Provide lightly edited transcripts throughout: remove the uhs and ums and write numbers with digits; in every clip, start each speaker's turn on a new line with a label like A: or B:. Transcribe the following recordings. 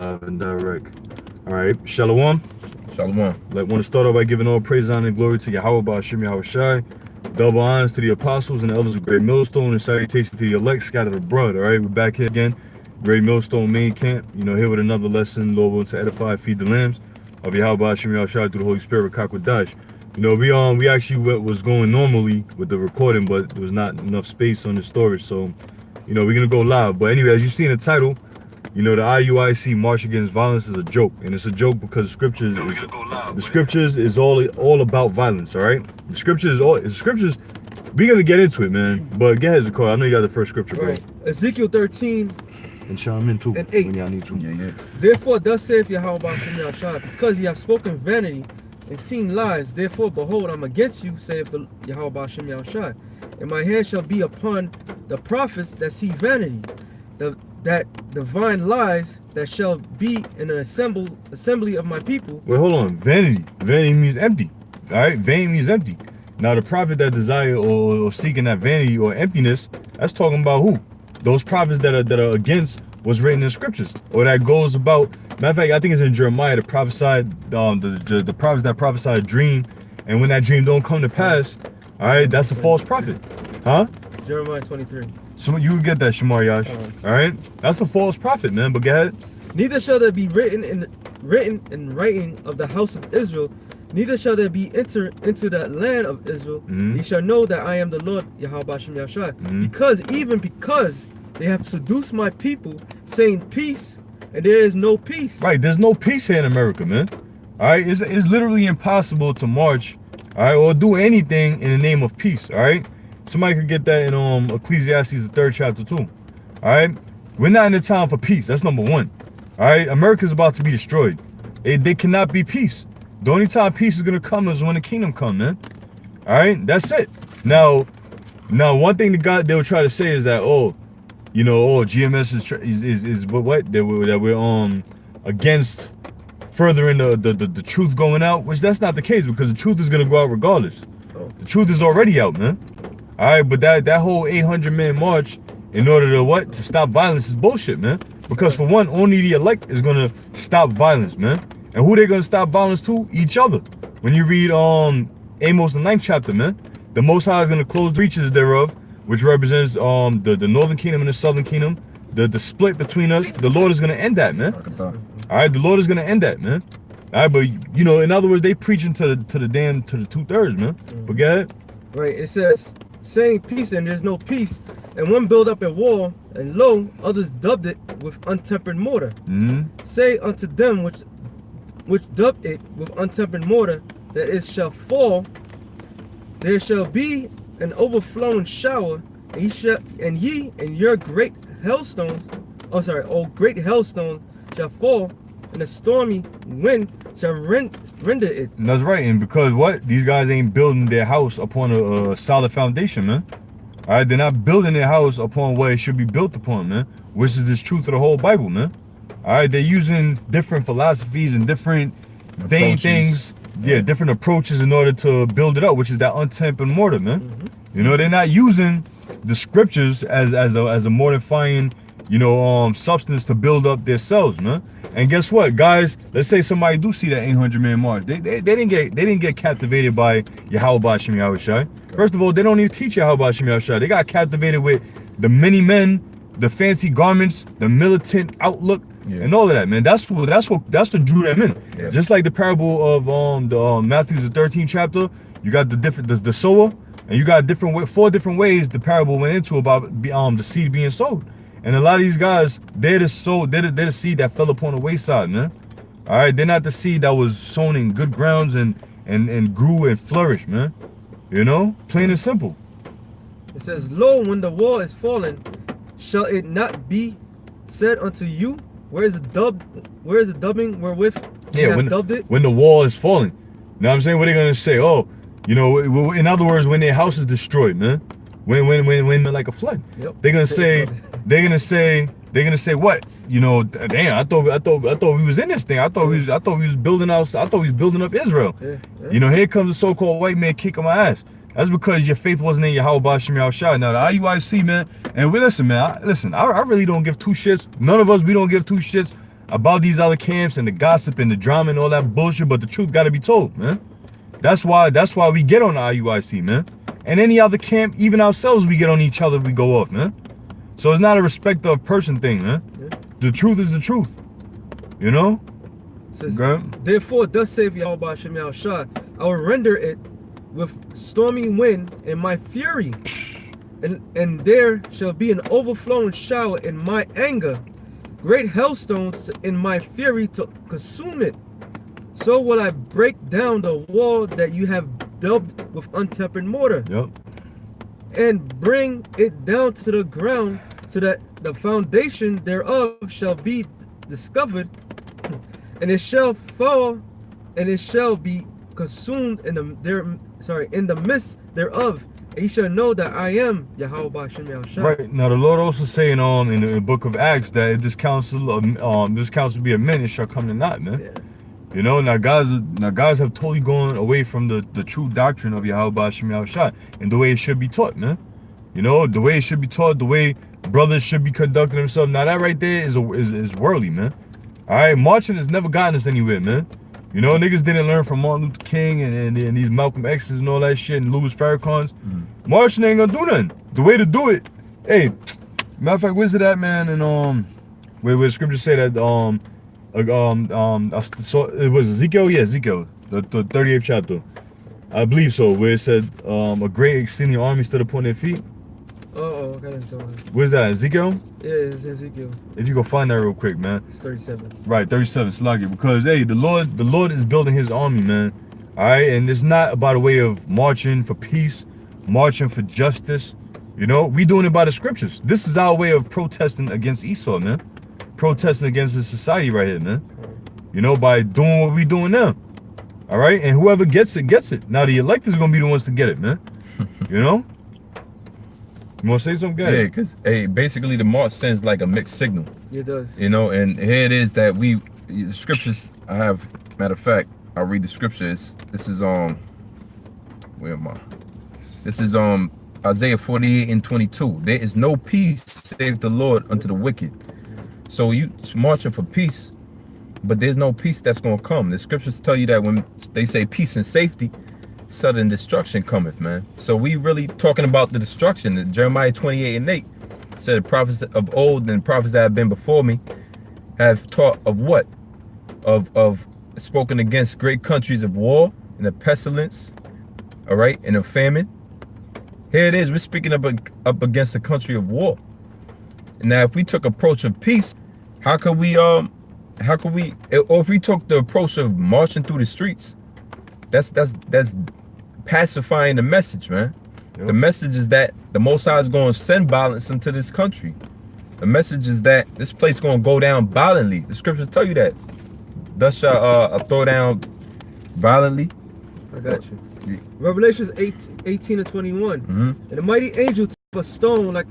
A: Live and direct. All right, Shalom.
B: Shalom.
A: Want to start off by giving all praise, honor, and glory to Yahweh Ba'Shem Yahweh Shai. Double honors to the apostles and the elders of Great Millstone, and salutation to the elect scattered abroad. All right, we're back here again. Great Millstone main camp. Here with another lesson, Lord willing to edify, feed the lambs of Yahweh Ba'Shem Yahweh Shai through the Holy Spirit, Kakwadash. We actually was going normally with the recording, but there was not enough space on the storage, so we're gonna go live. But anyway, as you see in the title, the IUIC March Against Violence is a joke, and it's a joke because the scriptures is all about violence. All right, the scriptures. We're gonna get into it, man. But go ahead, Zakar. I know you got the first scripture, bro.
C: Right. Ezekiel 13
A: and chime in too
C: and 8.
A: When y'all need to.
B: Yeah.
C: Therefore, thus saith Yahweh Ba'Shem Yahweh Shai, because ye have spoken vanity and seen lies, therefore, behold, I'm against you, saith the Yahweh Ba'Shem Yahweh Shai. And my hand shall be upon the prophets that see vanity, that divine lies that shall be in an assembly of my people.
A: Wait, hold on. Vanity means empty. All right, vain means empty. Now, the prophet that desire or seeking that vanity or emptiness, that's talking about who? Those prophets that are against what's written in scriptures, or that goes about. Matter of fact, I think it's in Jeremiah that prophesied the prophets that prophesied a dream, and when that dream don't come to pass, all right, that's a false prophet, huh?
C: Jeremiah 23.
A: So you will get that, Shamar Yash. All right, that's a false prophet, man. But go ahead.
C: Neither shall there be written in writing of the house of Israel, neither shall there be enter into that land of Israel. Ye shall know that I am the Lord Yahweh Ba'Shem Yahweh Shai. Because they have seduced my people, saying peace, and there is no peace.
A: Right, there's no peace here in America, man. All right, it's literally impossible to march, all right, or do anything in the name of peace. All right, somebody could get that in Ecclesiastes the 3rd chapter too. All right, we're not in the time for peace. That's number one. All right, America's about to be destroyed. They cannot be peace. The only time peace is gonna come is when the kingdom come, man. All right, that's it. Now, one thing they'll try to say is that GMS is what that we're against furthering the truth going out, which that's not the case, because the truth is gonna go out regardless. The truth is already out, man. All right, but that whole 800-man march in order to stop violence is bullshit, man. Because for one, only the elect is gonna stop violence, man. And who they gonna stop violence to? Each other. When you read Amos the 9th chapter, man, the Most High is gonna close the breaches thereof, which represents the northern kingdom and the southern kingdom, the split between us. The Lord is gonna end that, man. All right, the Lord is gonna end that, man. All right, but in other words, they preaching to the 2/3, man. But go ahead.
C: Right, it says, saying peace, and there's no peace, and one build up a wall, and lo, others dubbed it with untempered mortar. Say unto them which dubbed it with untempered mortar, that it shall fall, there shall be an overflowing shower, and ye and your great hailstones, great hailstones shall fall, and a stormy wind shall render it.
A: And that's right, and because what? These guys ain't building their house upon a solid foundation, man. All right, they're not building their house upon what it should be built upon, man, which is this truth of the whole Bible, man. All right, they're using different philosophies and different vain things, different approaches in order to build it up, which is that untempered mortar, man. They're not using the scriptures as a mortifying, substance to build up their selves, man. And guess what, guys? Let's say somebody do see that 800-man march. They didn't get captivated by Yahweh Ba'Shem Yahweh Shai. First of all, they don't even teach Yahweh Ba'Shem Yahweh Shai. They got captivated with the many men, the fancy garments, the militant outlook, and all of that, man. That's what drew them in.
B: Yeah.
A: Just like the parable of Matthew the 13th chapter, you got the sower, and you got four different ways the parable went into about the seed being sowed. And a lot of these guys, they're the seed that fell upon the wayside, man. All right, they're not the seed that was sown in good grounds and grew and flourished, man. Plain and simple.
C: It says, lo, when the wall is fallen, shall it not be said unto you, where is the dubbing wherewith you have dubbed it?
A: When the wall is falling. Now I'm saying, what are they gonna say? Oh, in other words, when their house is destroyed, man. When like a flood.
C: Yep.
A: They're gonna say what? Damn, I thought we was in this thing. I thought we was building out. I thought we was building up Israel.
C: Yeah.
A: Here comes a so-called white man kicking my ass. That's because your faith wasn't in Yahweh Ba'Shem Yahweh Shai. Now the IUIC, man, and listen, man, I really don't give two shits. None of us, we don't give two shits about these other camps and the gossip and the drama and all that bullshit, but the truth gotta be told, man. That's why we get on the IUIC, man. And any other camp, even ourselves, we get on each other, we go off, man. So it's not a respect of person thing, man.
C: Yeah.
A: The truth is the truth. You know?
C: Says, therefore, thus saith Yahweh Hashem Yahushua, I will render it with stormy wind in my fury, and there shall be an overflowing shower in my anger, great hailstones in my fury to consume it. So will I break down the wall that you have dubbed with untempered mortar, and bring it down to the ground, so that the foundation thereof shall be discovered, and it shall fall, and it shall be consumed in the midst thereof. And you shall know that I am Yahweh Hashem Yahushua.
A: Right. Now the Lord also saying in the book of Acts that if this council be of men, it shall come to naught, man.
C: Yeah.
A: You know, now guys have totally gone away from the true doctrine of Yahweh Hashem Yahushua and the way it should be taught, man. You know, the way it should be taught, the way brothers should be conducting themselves. Now that right there is worldly, man. All right, marching has never gotten us anywhere, man. You know, niggas didn't learn from Martin Luther King and these Malcolm X's and all that shit and Louis Farrakhan's. Marching ain't gonna do nothing. The way to do it, hey, matter of fact, where's it at, man? And where the scriptures say that so it was Ezekiel, yeah, Ezekiel, the 38th chapter, I believe so, where it said a great extending army stood upon their feet.
C: Oh, okay.
A: Where's that, Ezekiel?
C: Yeah, it's Ezekiel.
A: If you go find that real quick, man.
C: It's 37.
A: Right, 37, Sluggy. Because hey, the Lord is building his army, man. Alright, and it's not about a way of marching for peace, marching for justice. You know, we doing it by the scriptures. This is our way of protesting against Esau, man. Protesting against this society right here, man. You know, by doing what we doing now. Alright? And whoever gets it, gets it. Now the electors are gonna be the ones to get it, man. You know? You want to say something, guys?
B: Yeah, because hey, basically the march sends like a mixed signal.
C: It does.
B: You know, and here it is that the scriptures I have. Matter of fact, I'll read the scriptures. This is where am I? This is Isaiah 48:22. There is no peace save the Lord unto the wicked. So you marching for peace, but there's no peace that's gonna come. The scriptures tell you that when they say peace and safety, sudden destruction cometh, man. So we really talking about the destruction. That Jeremiah 28:8 said the prophets of old and prophets that have been before me have taught of what? Of spoken against great countries of war and a pestilence, all right, and a famine. Here it is, we're speaking up against a country of war. Now, if we took approach of peace, how could we, or if we took the approach of marching through the streets, that's pacifying the message, man. Yep. The message is that the Most High is going to send violence into this country. The message is that this place is going to go down violently. The scriptures tell you that. Thus shall throw down violently.
C: I got you. Revelations 8:18-21. And the mighty angel took up a stone like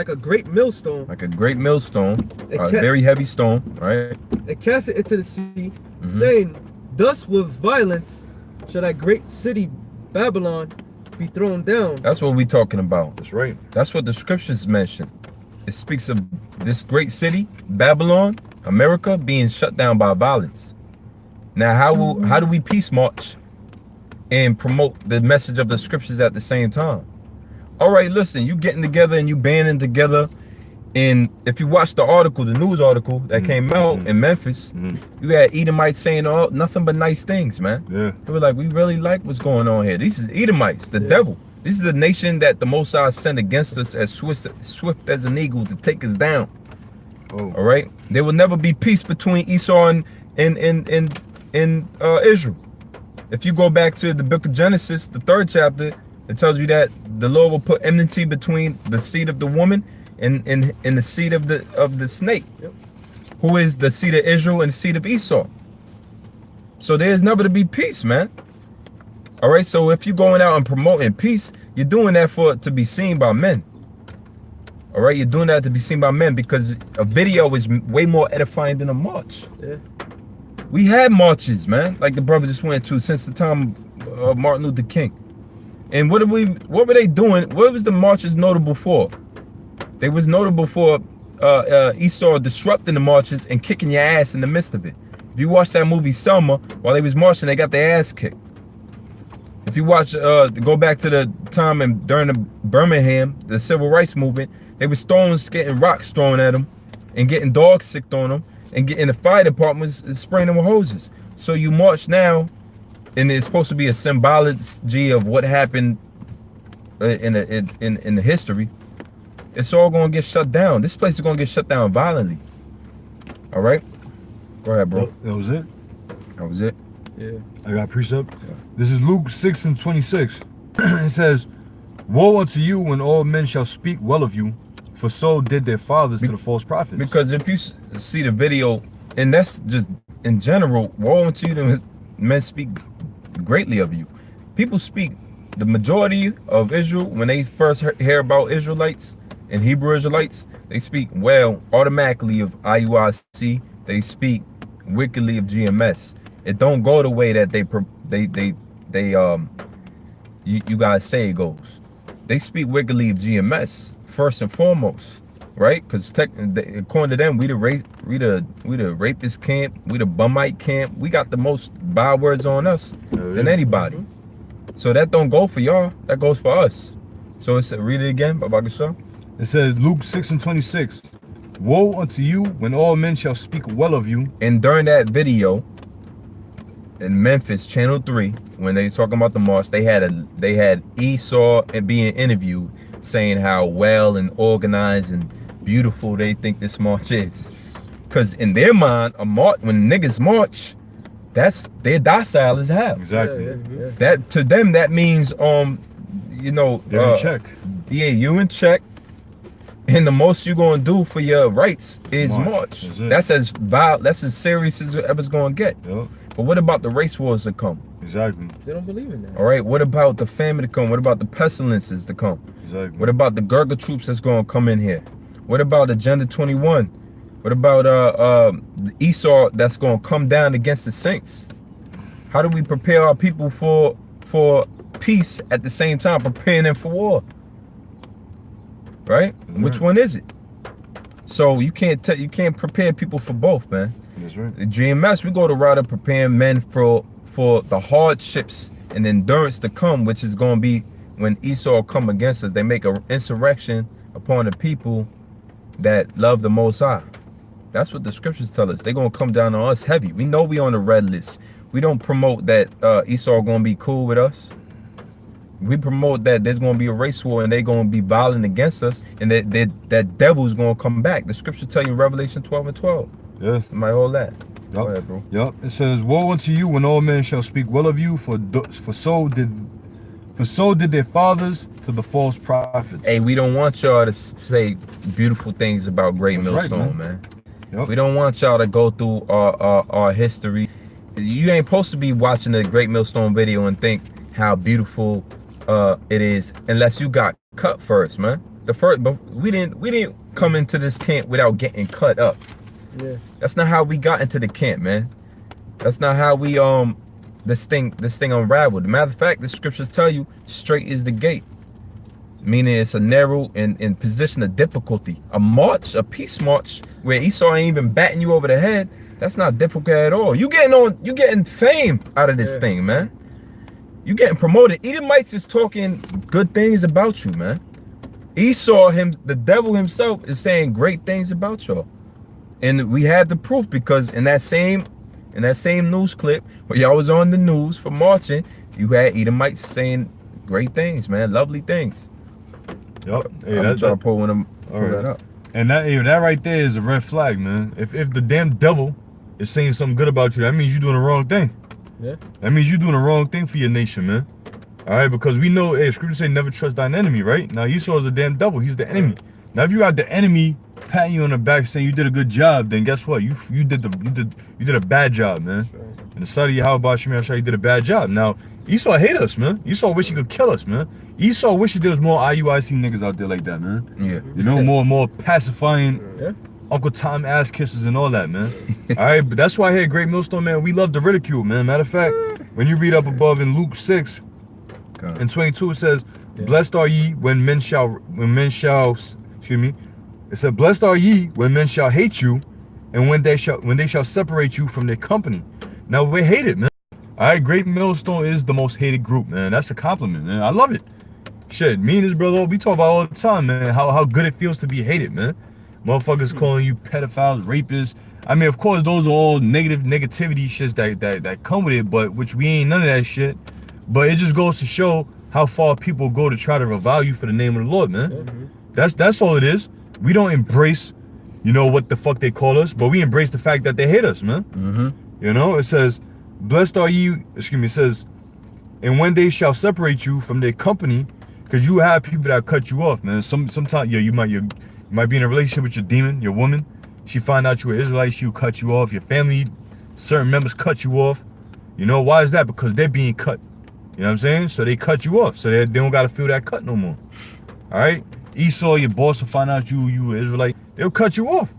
C: a great millstone.
B: Like a great millstone, a very heavy stone, right?
C: And cast it into the sea, saying, thus with violence shall that great city Babylon be thrown down.
B: That's what we're talking about.
A: That's right.
B: That's what the scriptures mention. It speaks of this great city, Babylon, America, being shut down by violence. Now, how do we peace march and promote the message of the scriptures at the same time? All right, listen, you getting together and you banding together. And if you watch the article, the news article that came out in Memphis, you had Edomites saying nothing but nice things, man.
A: Yeah.
B: They were like, we really like what's going on here. These is Edomites, the devil. This is the nation that the Most High sent against us as swift as an eagle to take us down.
A: Oh.
B: All right. There will never be peace between Esau and Israel. If you go back to the book of Genesis, the 3rd chapter, it tells you that the Lord will put enmity between the seed of the woman and the seed of the snake, who is the seed of Israel and the seed of Esau. So there's never to be peace, man. All right. So if you're going out and promoting peace, you're doing that to be seen by men. All right. You're doing that to be seen by men because a video is way more edifying than a march.
C: Yeah.
B: We had marches, man, like the brother just went to since the time of Martin Luther King. And what were they doing? What was the marches notable for? They was notable for Esau disrupting the marches and kicking your ass in the midst of it. If you watch that movie Selma, while they was marching, they got their ass kicked. If you watch, go back to the time during the Birmingham, the civil rights movement, they was getting rocks thrown at them, and getting dogs sicked on them, and getting the fire departments spraying them with hoses. So you march now, and it's supposed to be a symbology of what happened in the history. It's all gonna get shut down. This place is gonna get shut down violently. All right, go ahead, bro.
A: That was it.
B: That was it.
C: Yeah.
A: I got precept.
B: Yeah.
A: This is Luke 6:26. It says, "Woe unto you when all men shall speak well of you, for so did their fathers to the false prophets."
B: Because if you see the video, and that's just in general, woe unto you when men speak greatly of you. People speak, the majority of Israel, when they first hear about Israelites and Hebrew Israelites, they speak well automatically of IUIC. They speak wickedly of GMS. It don't go the way that you guys say it goes. They speak wickedly of GMS first and foremost, right? Because according to them, we the rapist camp, we the bumite camp. We got the most bywords on us than anybody. So that don't go for y'all. That goes for us. So it's read it again, Baba Gashaw.
A: It says Luke 6:26. "Woe unto you when all men shall speak well of you."
B: And during that video in Memphis, Channel 3, when they was talking about the march, they had Esau being interviewed, saying how well and organized and beautiful they think this march is. Because in their mind, a march, when niggas march, they're docile as hell.
A: Exactly.
C: Yeah.
B: That to them, that means you know,
A: They're in check.
B: Yeah, you in check. And the most you're gonna do for your rights is march. That's as serious as it ever's gonna get.
A: Yep.
B: But what about the race wars to come?
A: Exactly.
C: They don't believe in that.
B: All right. What about the famine to come? What about the pestilences to come?
A: Exactly.
B: What about the Gurkha troops that's gonna come in here? What about Agenda 21? What about the Esau that's gonna come down against the saints? How do we prepare our people for peace at the same time preparing them for war? Right? Which one is it? So you can't prepare people for both, man.
A: That's right.
B: The GMS, we go to route of preparing men for the hardships and endurance to come, which is going to be when Esau come against us. They make an insurrection upon the people that love the Most High. That's what the scriptures tell us. They're going to come down on us heavy. We know we on the red list. We don't promote that Esau going to be cool with us. We promote that there's going to be a race war and they're going to be violent against us, and that devil's going to come back. The scriptures tell you in Revelation 12:12.
A: Yes.
B: Somebody hold that.
A: Yep.
B: Go ahead, bro.
A: Yep. It says, "Woe unto you when all men shall speak well of you, for so did their fathers to the false prophets."
B: Hey, we don't want y'all to say beautiful things about Great
A: That's right,
B: Millstone, man.
A: Yep.
B: We don't want y'all to go through our history. You ain't supposed to be watching the Great Millstone video and think how beautiful it is unless you got cut first, man. But we didn't come into this camp without getting cut up.
C: Yeah.
B: That's not how we got into the camp, man. That's not how we this thing unraveled. Matter of fact, the scriptures tell you straight is the gate, meaning it's a narrow and position of difficulty. A peace march where Esau ain't even batting you over the head. That's not difficult at all. You getting fame out of this thing, man. You getting promoted. Edomites is talking good things about you, man. Esau, the devil himself, is saying great things about y'all. And we have the proof, because in that same news clip where y'all was on the news for marching, you had Edomites saying great things, man, lovely things.
A: Yep. Hey,
B: I'm trying to pull that up.
A: And that right there is a red flag, man. If the damn devil is saying something good about you, that means you're doing the wrong thing.
C: Yeah.
A: That means you're doing the wrong thing for your nation, man. All right, because we know, scripture say never trust thine enemy, right? Now Esau is the damn devil. He's the enemy. Now if you have the enemy patting you on the back saying you did a good job, then guess what? You did a bad job, man. And the sight of Yahweh Shemir Shah, you did a bad job. Now Esau hate us, man. Esau wish he could kill us, man. Esau wish there was more IUIC niggas out there like that, man.
B: Yeah.
A: You know, more pacifying Uncle Tom ass kisses and all that, man. All right, but that's why here, Great Millstone, man, we love the ridicule, man. Matter of fact, when you read up above in Luke 6 and 22, it says, "Blessed are ye when men shall, excuse me, It said, blessed are ye when men shall hate you, and when they shall separate you from their company. Now we're hated, man. All right, Great Millstone is the most hated group, man. That's a compliment, man. I love it. Shit, me and his brother, we talk about all the time, man, how good it feels to be hated, man. Motherfuckers calling you pedophiles, rapists. I mean, of course, those are all negativity shits that come with it, but which we ain't none of that shit. But it just goes to show how far people go to try to revile you for the name of the Lord, man. That's all it is. We don't embrace, you know, what the fuck they call us, but we embrace the fact that they hate us, man. You know, it says, blessed are you, excuse me, it says, and when they shall separate you from their company, because you have people that cut you off, man. Sometimes, yeah, you might be in a relationship with your demon, your woman. She find out you're an Israelite, she'll cut you off. Your family, certain members cut you off. You know, why is that? Because they're being cut. You know what I'm saying? So they cut you off. So they don't got to feel that cut no more. All right? Esau, your boss, will find out you an Israelite. They'll cut you off.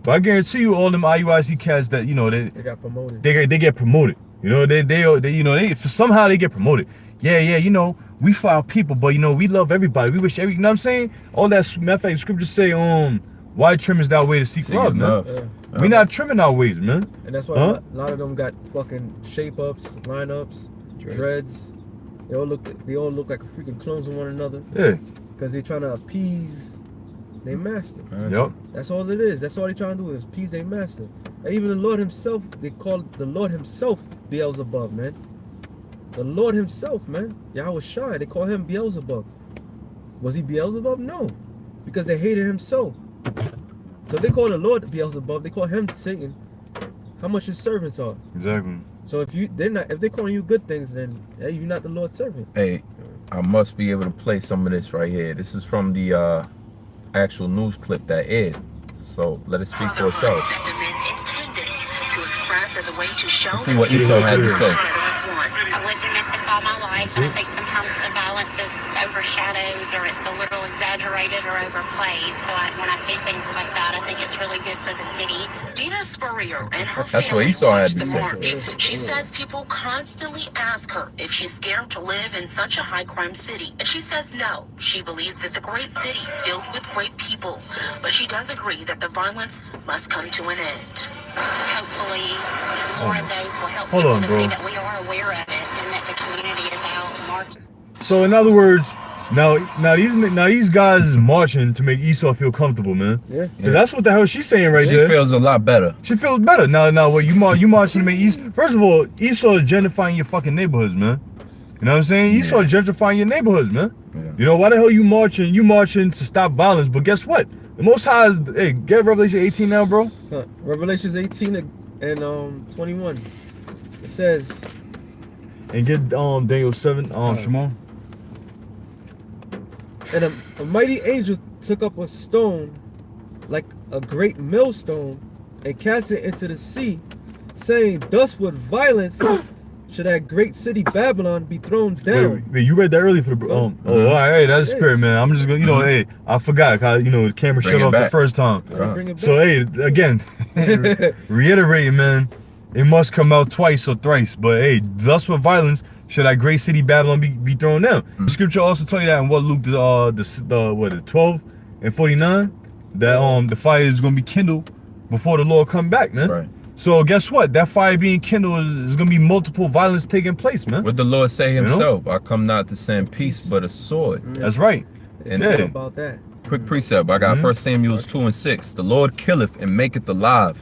A: But I guarantee you, all them IUIC cats that, you know, they got promoted. They get promoted. You know, they somehow they get promoted. Yeah, you know, we file people, but you know, we love everybody. We wish you know what I'm saying? All that, matter of fact, scriptures say, why trim is that way to seek love, man? We not trimming our ways, man.
C: And that's why a lot of them got fucking shape ups, lineups, dreads. They all look like a freaking clones of one another. Yeah. Because they're trying to appease their master.
A: Yep.
C: That's all it is. That's all they're trying to do is appease their master. And even the Lord himself, they call the Lord himself Beelzebub, man. The Lord himself, man. Yahweh Shai, they call him Beelzebub. Was he Beelzebub? No. Because they hated him so. So if they call the Lord Beelzebub, they call him Satan. How much his servants are.
A: Exactly.
C: So if they're calling you good things, then hey, you're not the Lord's servant.
B: Hey, I must be able to play some of this right here. This is from the actual news clip that aired. So let it speak for itself. Let's see what Esau has to say.
D: I've lived in Memphis all my life, and I think sometimes the violence is overshadows or it's a little exaggerated or overplayed. So when I see things like that, I think it's really good for the city.
E: Dina Spurrier and her
B: That's what
E: family
B: Esau had
E: watched
B: to
E: the
B: say.
E: march. She says people constantly ask her if she's scared to live in such a high-crime city. And she says no. She believes it's a great city filled with great people. But she does agree that the violence must come to an end.
D: Hopefully, more of those will help people to see that we are aware of it and that the community is out marching.
A: So in other words, now these guys is marching to make Esau feel comfortable, man. Yeah. That's what the hell she's saying right there.
B: She feels a lot better.
A: She feels better. Now what you marching to make Esau? First of all, Esau is gentrifying your fucking neighborhoods, man. You know what I'm saying? Esau is gentrifying your neighborhoods, man. Yeah. You know, why the hell you marching? You marching to stop violence, but guess what? The Most High is, hey, get Revelation 18 now, bro.
C: Revelations 18 and 21. It says,
A: and get Daniel 7, Shimon.
C: And a mighty angel took up a stone like a great millstone and cast it into the sea, saying, thus with violence should that great city Babylon be thrown down.
A: Wait, you read that earlier for the all right, that's the spirit, man. I'm just gonna, you know, hey, I forgot, cause you know the camera shut off the first time. So hey, again, reiterating, man, it must come out twice or thrice. But hey, thus with violence should that great city Babylon be thrown down. The scripture also tell you that in what Luke the 12 and 49 that the fire is gonna be kindled before the Lord come back, man. Right. So guess what? That fire being kindled is going to be multiple violence taking place, man.
B: What the Lord say himself, you know? I come not to send peace, but a sword.
A: That's right.
B: And
C: about that.
B: Quick precept. I got 1 Samuel 2 and 6. The Lord killeth and maketh alive.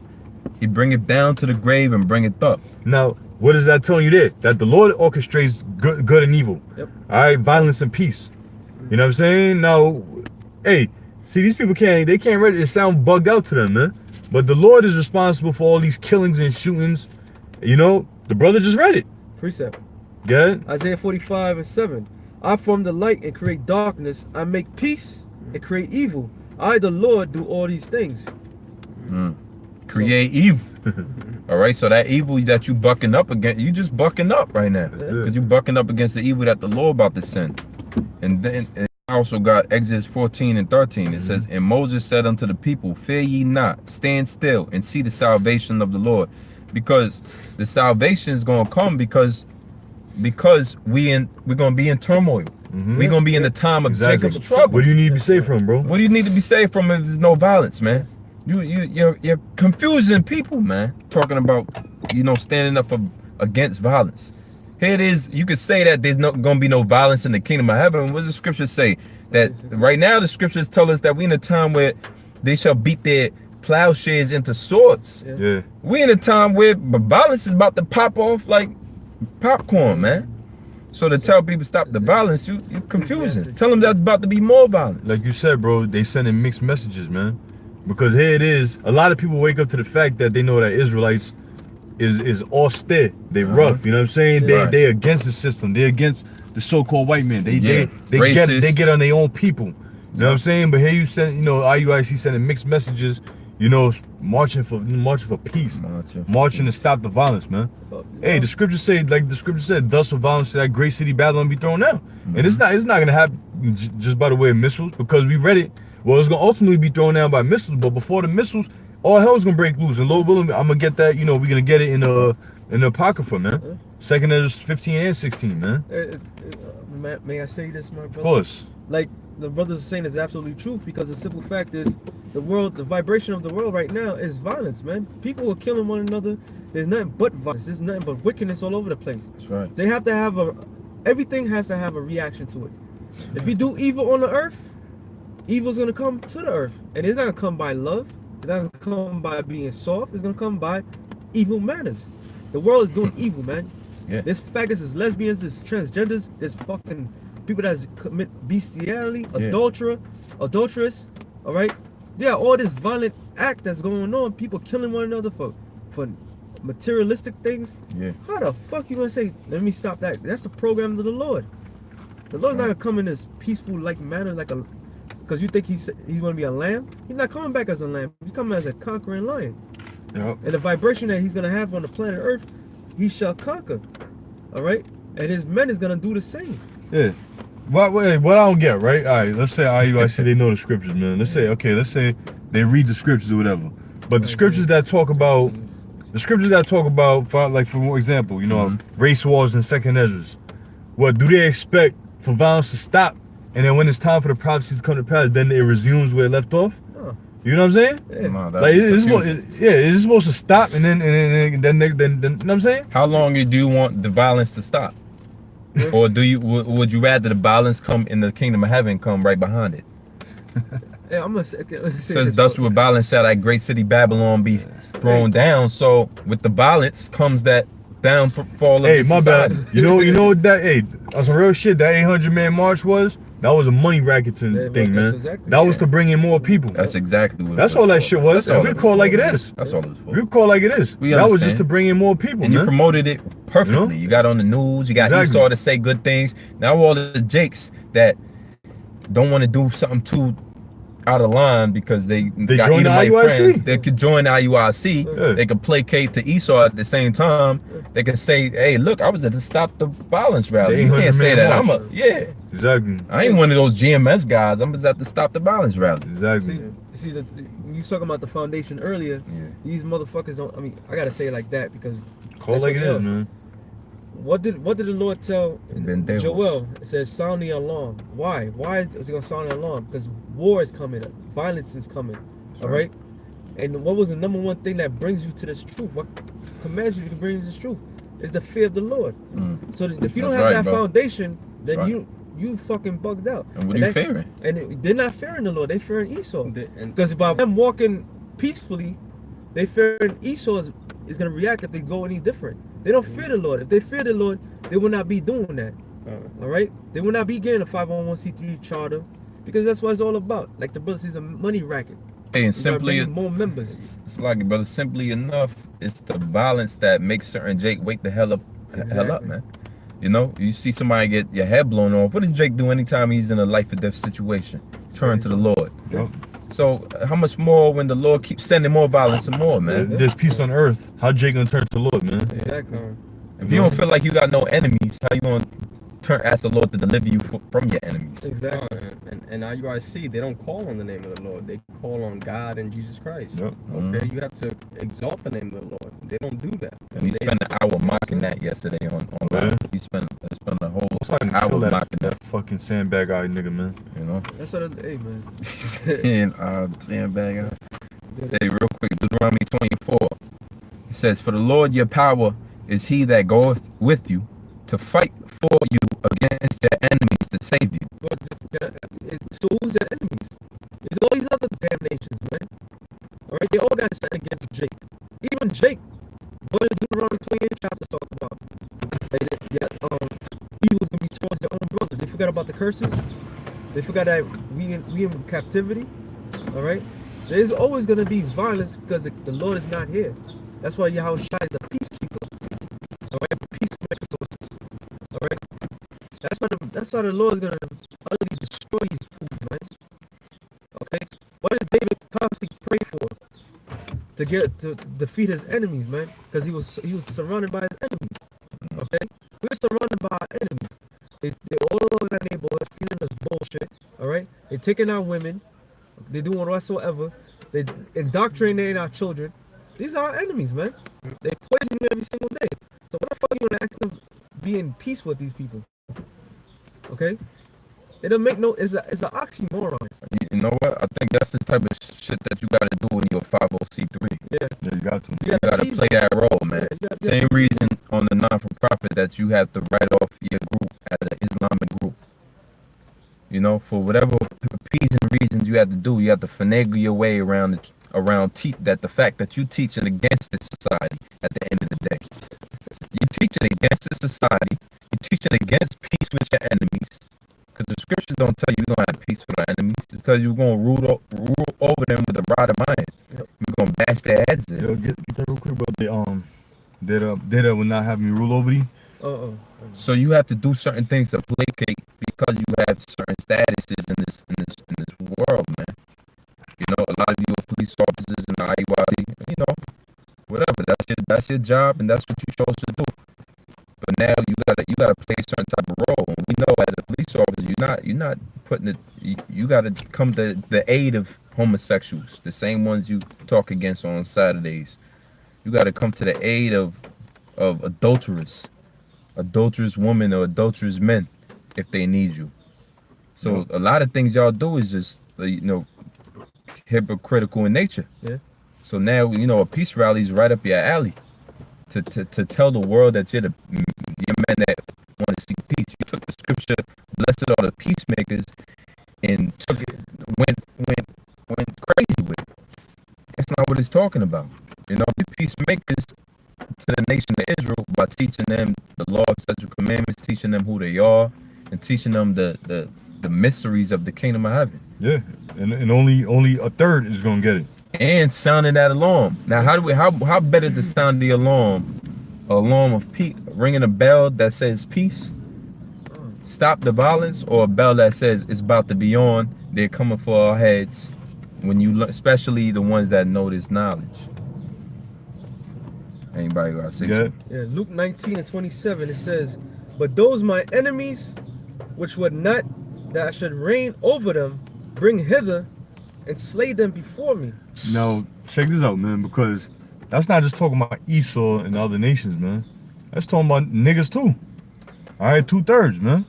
B: He bringeth down to the grave and bringeth up.
A: Now, what is that telling you there? That the Lord orchestrates good and evil. Yep. All right, violence and peace. You know what I'm saying? Now, hey, see, these people can't read it. It sounds bugged out to them, man. But the Lord is responsible for all these killings and shootings. You know, the brother just read it.
C: Precept.
A: Good.
C: Isaiah 45 and 7. I form the light and create darkness. I make peace and create evil. I, the Lord, do all these things.
B: Create evil. All right, so that evil that you bucking up against, you just bucking up right now. Because you bucking up against the evil that the Lord about to send. And then I also got Exodus 14 and 13. It says, and Moses said unto the people, fear ye not, stand still and see the salvation of the Lord. Because the salvation is going to come because we're going to be in turmoil. We're gonna be in the time of Jacob's trouble.
A: What do you need to be safe from, bro?
B: What do you need to be safe from if there's no violence, man? You're confusing people, man. Talking about, you know, standing up against violence. Here it is. You could say that there's not gonna be no violence in the kingdom of heaven. What does the scriptures say? That right now the scriptures tell us that we in a time where they shall beat their plowshares into swords.
A: Yeah.
B: We in a time where violence is about to pop off like popcorn, man. So to tell people stop the violence, you're confusing. Tell them that's about to be more violence.
A: Like you said, bro, they sending mixed messages, man. Because here it is. A lot of people wake up to the fact that they know that Israelites is austere. They rough. You know what I'm saying? They against the system. They against the so-called white man. They get on their own people. You know what I'm saying? But here you send, you know, IUIC sending mixed messages. You know, marching for peace, marching to stop the violence, man. Hey, the scriptures say, like the scripture said, thus will violence to that great city Babylon be thrown down. And it's not gonna happen just by the way of missiles, because we read it. Well, it's gonna ultimately be thrown down by missiles, but before the missiles, all hell's gonna break loose. And Lord willing, I'm gonna get that. You know, we're gonna get it in the apocrypha, man. 2 Ezra 15 and 16, man.
C: May I say this, my brother?
A: Of course.
C: Like the brothers are saying is absolutely true, because the simple fact is the vibration of the world right now is violence, man. People are killing one another. There's nothing but violence. There's nothing but wickedness all over the place.
B: That's right.
C: They have to have everything has to have a reaction to it. If you do evil on the earth, evil's gonna come to the earth, and it's not gonna come by love. It's not gonna come by being soft. It's gonna come by evil manners. The world is doing evil, man.
B: Yeah.
C: There's faggots, there's lesbians, there's transgenders, there's fucking people that commit bestiality, adulteress, all right? Yeah, all this violent act that's going on, people killing one another for materialistic things.
B: Yeah.
C: How the fuck you gonna say, let me stop that? That's the program of the Lord. The Lord's not gonna come in this peaceful like manner, like a, because you think he's gonna be a lamb. He's not coming back as a lamb. He's coming as a conquering lion.
A: Yep.
C: And the vibration that he's gonna have on the planet Earth, he shall conquer. All right, and his men is gonna do the same.
A: Yeah. What I don't get, right? All right, let's say IUIC, they know the scriptures, man. Let's say they read the scriptures or whatever. But the scriptures that talk about, for, like, for example, you know, race wars in 2 Ezra. What do they expect for violence to stop? And then when it's time for the prophecies to come to pass, then it resumes where it left off? You know what I'm saying?
C: Yeah.
B: No,
A: like it's supposed to stop, and then you know what I'm saying?
B: How long do you want the violence to stop? Or would you rather the violence come in the kingdom of heaven come right behind it?
C: Yeah, I'm gonna say
B: Says thus with violence shall that great city Babylon be thrown down. So with the violence comes that downfall of the society.
A: Bad. You know that that's some real shit. That 800-man march was. That was a money racketing thing, man.
C: Exactly
A: that was to bring in more people.
B: That's exactly what.
A: That's all that shit was. We call like it is.
B: That's all it was for.
A: We call like it is. That was just to bring in more people,
B: and
A: man.
B: you promoted it perfectly. You know? You got on the news. You got Esau to say good things. Now all the Jakes that don't want to do something too out of line because they got
A: join the IUIC.
B: Friends. They could join the IUIC. Yeah. They could placate to Esau at the same time. They can say, "Hey, look, I was at the Stop the Violence rally." You can't say that.
A: Exactly.
B: I ain't one of those GMS guys. I'm just at the Stop the Violence rally.
A: Exactly.
C: See you was talking about the foundation earlier. Yeah. These motherfuckers don't. I mean, I gotta say it like that because
A: call like it is, man.
C: What did the Lord tell Joel? It says sound the alarm. Why? Why is he gonna sound the alarm? Because war is coming. Violence is coming. All right. And what was the number one thing that brings you to this truth? What commands you to bring you this truth? Is the fear of the Lord. So if you don't have that foundation, then you fucking bugged out.
B: And what are you fearing?
C: And they're not fearing the Lord. They fearing Esau. Because by them walking peacefully, they fearing Esau is gonna react if they go any different. They don't fear the Lord. If they fear the Lord, they will not be doing that. All right? They will not be getting a 501c3 charter because that's what it's all about. Like the brother says, a money racket.
B: Hey, and simply
C: more members.
B: It's like it, brother. Simply enough, it's the violence that makes certain Jake wake the hell up, man. You know, you see somebody get your head blown off. What does Jake do anytime he's in a life or death situation? Turn to the Lord.
A: Yep.
B: So how much more when the Lord keeps sending more violence and more, man?
A: There's peace on earth. How Jake gonna turn to the Lord, man?
C: Exactly.
B: If you don't feel like you got no enemies, how you gonna ask the Lord to deliver you from your enemies?
C: Exactly.
F: And IUIC, they don't call on the name of the Lord. They call on God and Jesus Christ.
A: Yep.
F: Okay, you have to exalt the name of the Lord. They don't do that.
B: And he spent an hour mocking that yesterday on live. He spent a whole
A: Most I can
B: I
A: kill
B: was
A: that,
B: mocking
A: that fucking sandbag eye nigga, man.
B: You know.
C: That's what it, hey man.
B: And sandbag. Hey, real quick, Deuteronomy 24. It says, "For the Lord your power is he that goeth with you to fight for you against your enemies to save you."
C: So who's their enemies? It's all these other damn nations, man. All right, they all got something against Jake. Even Jake, what did Deuteronomy 28 chapter talk about? Evil's gonna be towards their own brother. They forgot about the curses. They forgot that we in captivity. All right, there's always gonna be violence because the Lord is not here. That's why Yahweh Shai is a peacekeeper. All right, peacemaker. All right, that's why the Lord is gonna utterly destroy these fools, man. Okay, what did David constantly pray for? To defeat his enemies, man, because he was surrounded by his enemies. Okay, we're surrounded by our enemies. They all over our neighborhoods feeding us bullshit. All right, they taking our women, they doing whatsoever. They indoctrinating our children. These are our enemies, man. They poison you every single day. So what the fuck you gonna ask them be in peace with these people? Okay, it don't make no. It's an oxymoron.
B: You know what? I think that's the type of shit that you gotta do in your 50c3.
C: Yeah,
A: Yeah, you got to.
B: You gotta play that role, man.
C: Yeah.
B: Same reason on the non-for-profit that you have to write off your group as an Islamic group. You know, for whatever appeasing reasons you have to do, you have to finagle your way around the fact that you teaching against this society at the end of the day. You teaching against this society. You teaching against peace with your enemies. Because the scriptures don't tell you you're going to have peace with our enemies. It tells you you're going to rule over them with a rod of iron.
C: Yep.
B: You're going to bash their heads in.
A: Yo, get that real quick about they will not have me rule over you.
B: So you have to do certain things to placate because you have certain statuses in this world, man. You know, a lot of you are police officers in the IUIC, you know, whatever. That's your job and that's what you chose to do. But now you gotta play a certain type of role. And we know as a police officer, you're not putting it. You gotta come to the aid of homosexuals, the same ones you talk against on Saturdays. You gotta come to the aid of adulterous women or adulterous men if they need you. So a lot of things y'all do is just hypocritical in nature.
C: Yeah.
B: So now a peace rally is right up your alley. To tell the world that you're men that want to see peace. You took the scripture, "Blessed are the peacemakers," and went crazy with it. That's not what it's talking about. You know, the peacemakers to the nation of Israel by teaching them the law, statute, commandments, teaching them who they are, and teaching them the mysteries of the kingdom of heaven.
A: Yeah, and only a third is gonna get it.
B: And sounding that alarm. Now, how better to sound the alarm of peace, ringing a bell that says peace, stop the violence, or a bell that says it's about to be on, they're coming for our heads. When especially the ones that know this knowledge. Anybody got to say something?
C: Yeah, Luke 19:27, it says, "But those my enemies, which would not that I should reign over them, bring hither and slay them before me."
A: Now, check this out, man, because that's not just talking about Esau and the other nations, man. That's talking about niggas too. All right, 2/3, man.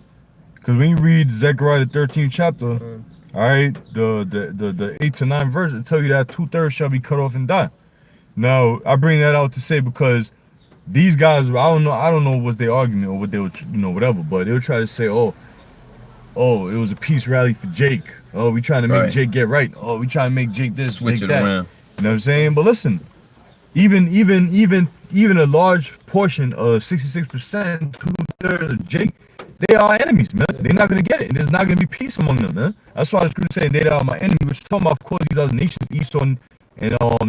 A: Because when you read Zechariah the 13th chapter, all right, the 8 to 9 verse, it tell you that 2/3 shall be cut off and die. Now, I bring that out to say because these guys, I don't know what's their argument or what they would, whatever, but they would try to say, oh, it was a peace rally for Jake. Oh, we trying to make Jake get right. Oh, we trying to make Jake this,
B: switch
A: Jake
B: it
A: that.
B: around.
A: You know what I'm saying? But listen, even a large portion of 66%, 2/3 of Jake, they are enemies, man. They're not gonna get it. There's not gonna be peace among them, man. That's why the scripture saying they are my enemy, which is talking about, of course, these other nations, Esau and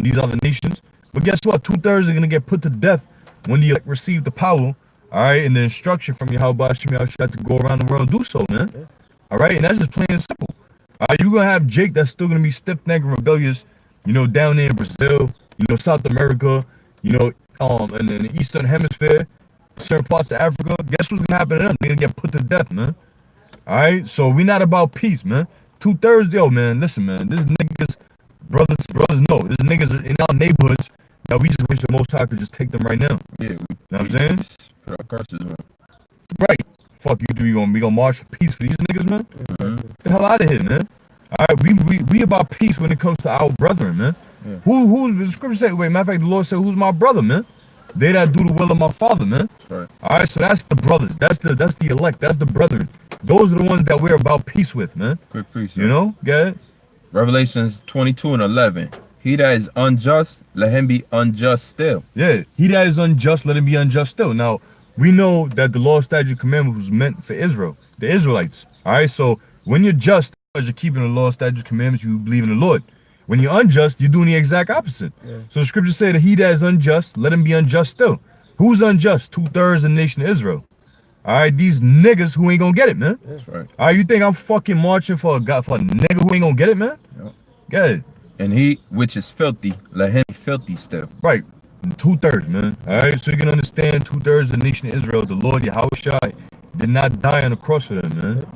A: these other nations. But guess what? 2/3 are gonna get put to death when they receive the power, all right, and the instruction from Yahweh Shai to go around the world and do so, man. All right, and that's just plain and simple. All right, you're gonna have Jake that's still gonna be stiff-necked and rebellious, down there in Brazil, South America, and in the Eastern Hemisphere, certain parts of Africa. Guess what's gonna happen to them? They're gonna get put to death, man. All right, so we're not about peace, man. 2/3, man. Listen, man, this niggas, brothers know, this niggas are in our neighborhoods that we just wish the Most High could just take them right now.
B: Yeah,
A: you know what I'm saying?
B: Put our curses on.
A: Right. fuck you do? We gonna march for peace for these niggas, man? Get the hell out of here, man. All right, we about peace when it comes to our brethren, man.
B: Yeah.
A: Who the scripture say? Wait, matter of fact, the Lord said, "Who's my brother, man? They that do the will of my Father, man."
B: Right.
A: All right, so that's the brothers. That's the elect. That's the brethren. Those are the ones that we're about peace with, man.
B: Quick piece.
A: You know, get it?
B: Revelations 22:11. He that is unjust, let him be unjust still.
A: Yeah, he that is unjust, let him be unjust still. Now, we know that the law, statute, commandment was meant for Israel, the Israelites. All right, so when you're just, you're keeping the law, statute, commandments, you believe in the Lord. When you're unjust, you're doing the exact opposite. Yeah. So the scriptures say that he that is unjust, let him be unjust still. Who's unjust? 2/3 of the nation of Israel. All right, these niggas who ain't gonna get it, man.
B: That's right.
A: All right, you think I'm fucking marching for a nigga who ain't gonna get it, man?
B: Yep.
A: Get it.
B: And he which is filthy, let him be filthy still.
A: Right. 2/3, man. All right, so you can understand 2/3 of the nation of Israel, the Lord Yahushua did not die on the cross for them, man.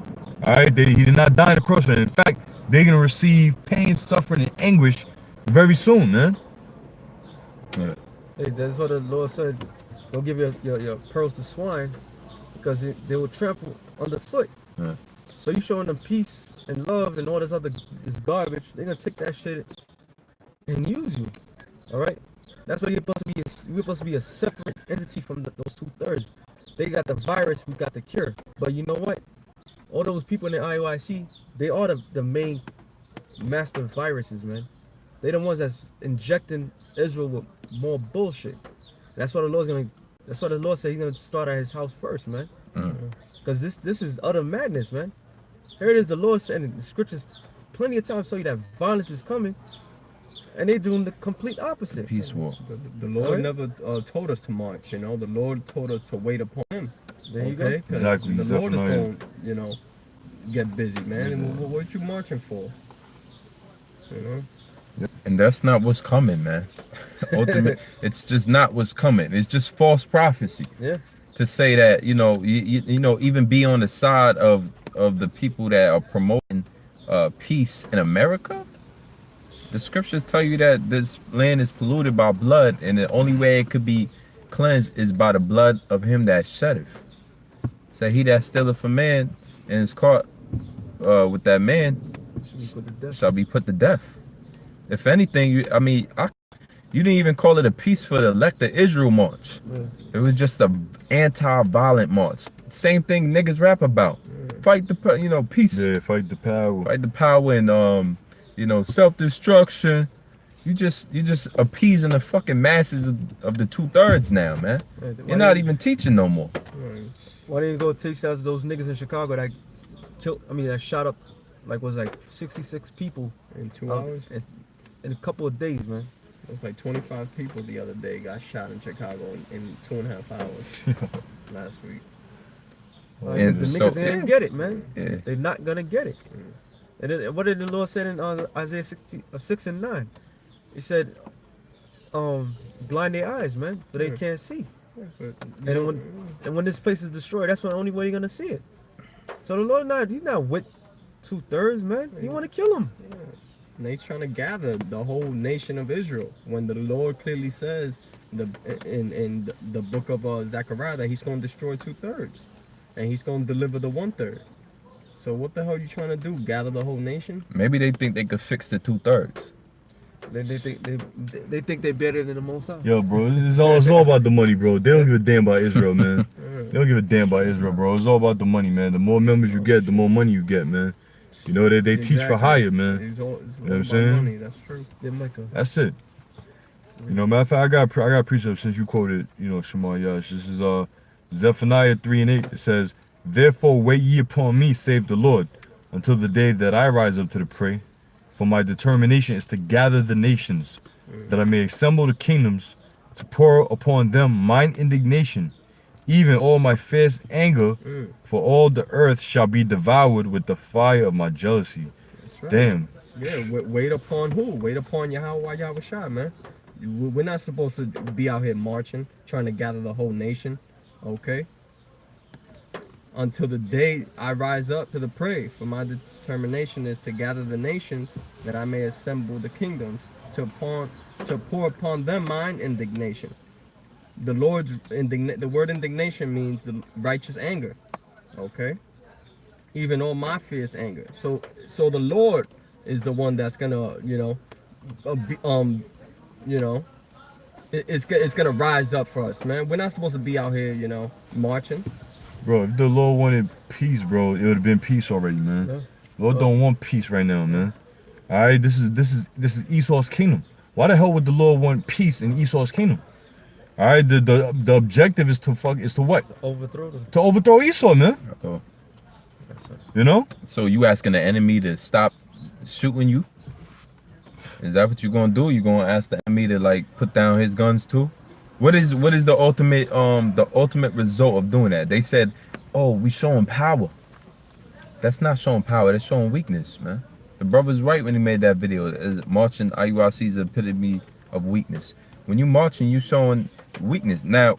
A: All right, he did not die on the cross for them. In fact, they're gonna receive pain, suffering, and anguish very soon, man.
B: Yeah.
C: Hey, that's what the Lord said. Don't give your pearls to swine, because they will trample underfoot.
B: Yeah.
C: So you showing them peace and love and all this garbage, they're gonna take that shit and use you. All right, that's why you're supposed to be. We're supposed to be a separate entity from those 2/3. They got the virus, we got the cure. But you know what? All those people in the IUIC, they are the main master viruses, man. They the ones that's injecting Israel with more bullshit. That's what the Lord's gonna. That's what the Lord said. He's gonna start at his house first, man. Because this is utter madness, man. Here it is, the Lord said in the scriptures plenty of times tell you that violence is coming, and they're doing the complete opposite.
B: Peace war.
F: The Lord never told us to march, you know. The Lord told us to wait upon him.
C: There you go.
A: Exactly.
F: The Lord is going to, you know, get busy, man. And what you marching for? You know?
B: And that's not what's coming, man. Ultimately, it's just not what's coming. It's just false prophecy.
C: Yeah.
B: To say that, you know, you know, even be on the side of the people that are promoting peace in America. The scriptures tell you that this land is polluted by blood, and the only way it could be cleansed is by the blood of him that sheddeth. Say he that stealeth a man and is caught with that man shall be put to death. If anything, you didn't even call it a peace for the elect of Israel march. Yeah. It was just a anti-violent march. Same thing niggas rap about. Yeah. Fight the, you know, peace.
A: Yeah, fight the power.
B: Fight the power and you know, self-destruction. You just appeasing the fucking masses of the 2/3 now, man. Yeah, you're not even teaching no more.
C: Why didn't you go teach those niggas in Chicago that killed? I mean, that shot up like 66 people
F: in 2 hours
C: in a couple of days, man.
F: It was like 25 people the other day got shot in Chicago in 2.5 hours last week.
C: And the niggas didn't get it, man. Yeah. They're not gonna get it. And then, what did the Lord say in Isaiah 6:9? He said, blind their eyes, man, so they can't see. And when this place is destroyed, that's the only way you're gonna see it. So the Lord he's not with 2/3, man. He want to kill them.
F: Yeah. And he's trying to gather the whole nation of Israel. When the Lord clearly says in the book of Zechariah that he's going to destroy 2/3, and he's going to deliver the 1/3. So what the hell are you trying to do? Gather the whole nation?
B: Maybe they think they could fix the 2/3.
C: They think they're better than the Most High.
A: Yo, bro, it's all about the money, bro. They don't give a damn about Israel, man. They don't give a damn about Israel, bro. It's all about the money, man. The more members you get, the more money you get, man. You know, they teach for hire, man.
F: It's all
A: you know what I'm saying?
F: Money. That's true.
A: That's it. You know, matter of fact, I got a precept since you quoted, you know, Shema Yash. This is Zephaniah 3:8. It says, "Therefore wait ye upon me, save the Lord, until the day that I rise up to the prey. For my determination is to gather the nations, that I may assemble the kingdoms, to pour upon them mine indignation, even all my fierce anger, for all the earth shall be devoured with the fire of my jealousy." That's right. Damn.
F: Yeah, wait upon who? Wait upon Yahushua, man. We're not supposed to be out here marching, trying to gather the whole nation, okay? Until the day I rise up to the prey, for my determination is to gather the nations, that I may assemble the kingdoms, to pour upon them mine indignation. The word indignation means the righteous anger. Okay. Even all my fierce anger. So the Lord is the one that's gonna, it's gonna rise up for us, man. We're not supposed to be out here, marching.
A: Bro, if the Lord wanted peace, bro, it would have been peace already, man.
F: Yeah.
A: Lord don't want peace right now, man. All right, this is Esau's kingdom. Why the hell would the Lord want peace in Esau's kingdom? All right, the objective is to what?
C: Overthrow them.
A: To overthrow Esau, man.
B: Oh.
A: You know?
B: So you asking the enemy to stop shooting you? Is that what you're gonna do? You gonna ask the enemy to like put down his guns too? What is the ultimate result of doing that? They said, "Oh, we showing power." That's not showing power. That's showing weakness, man. The brother's right when he made that video. Marching IUIC is the epitome of weakness. When you marching, you showing weakness. Now,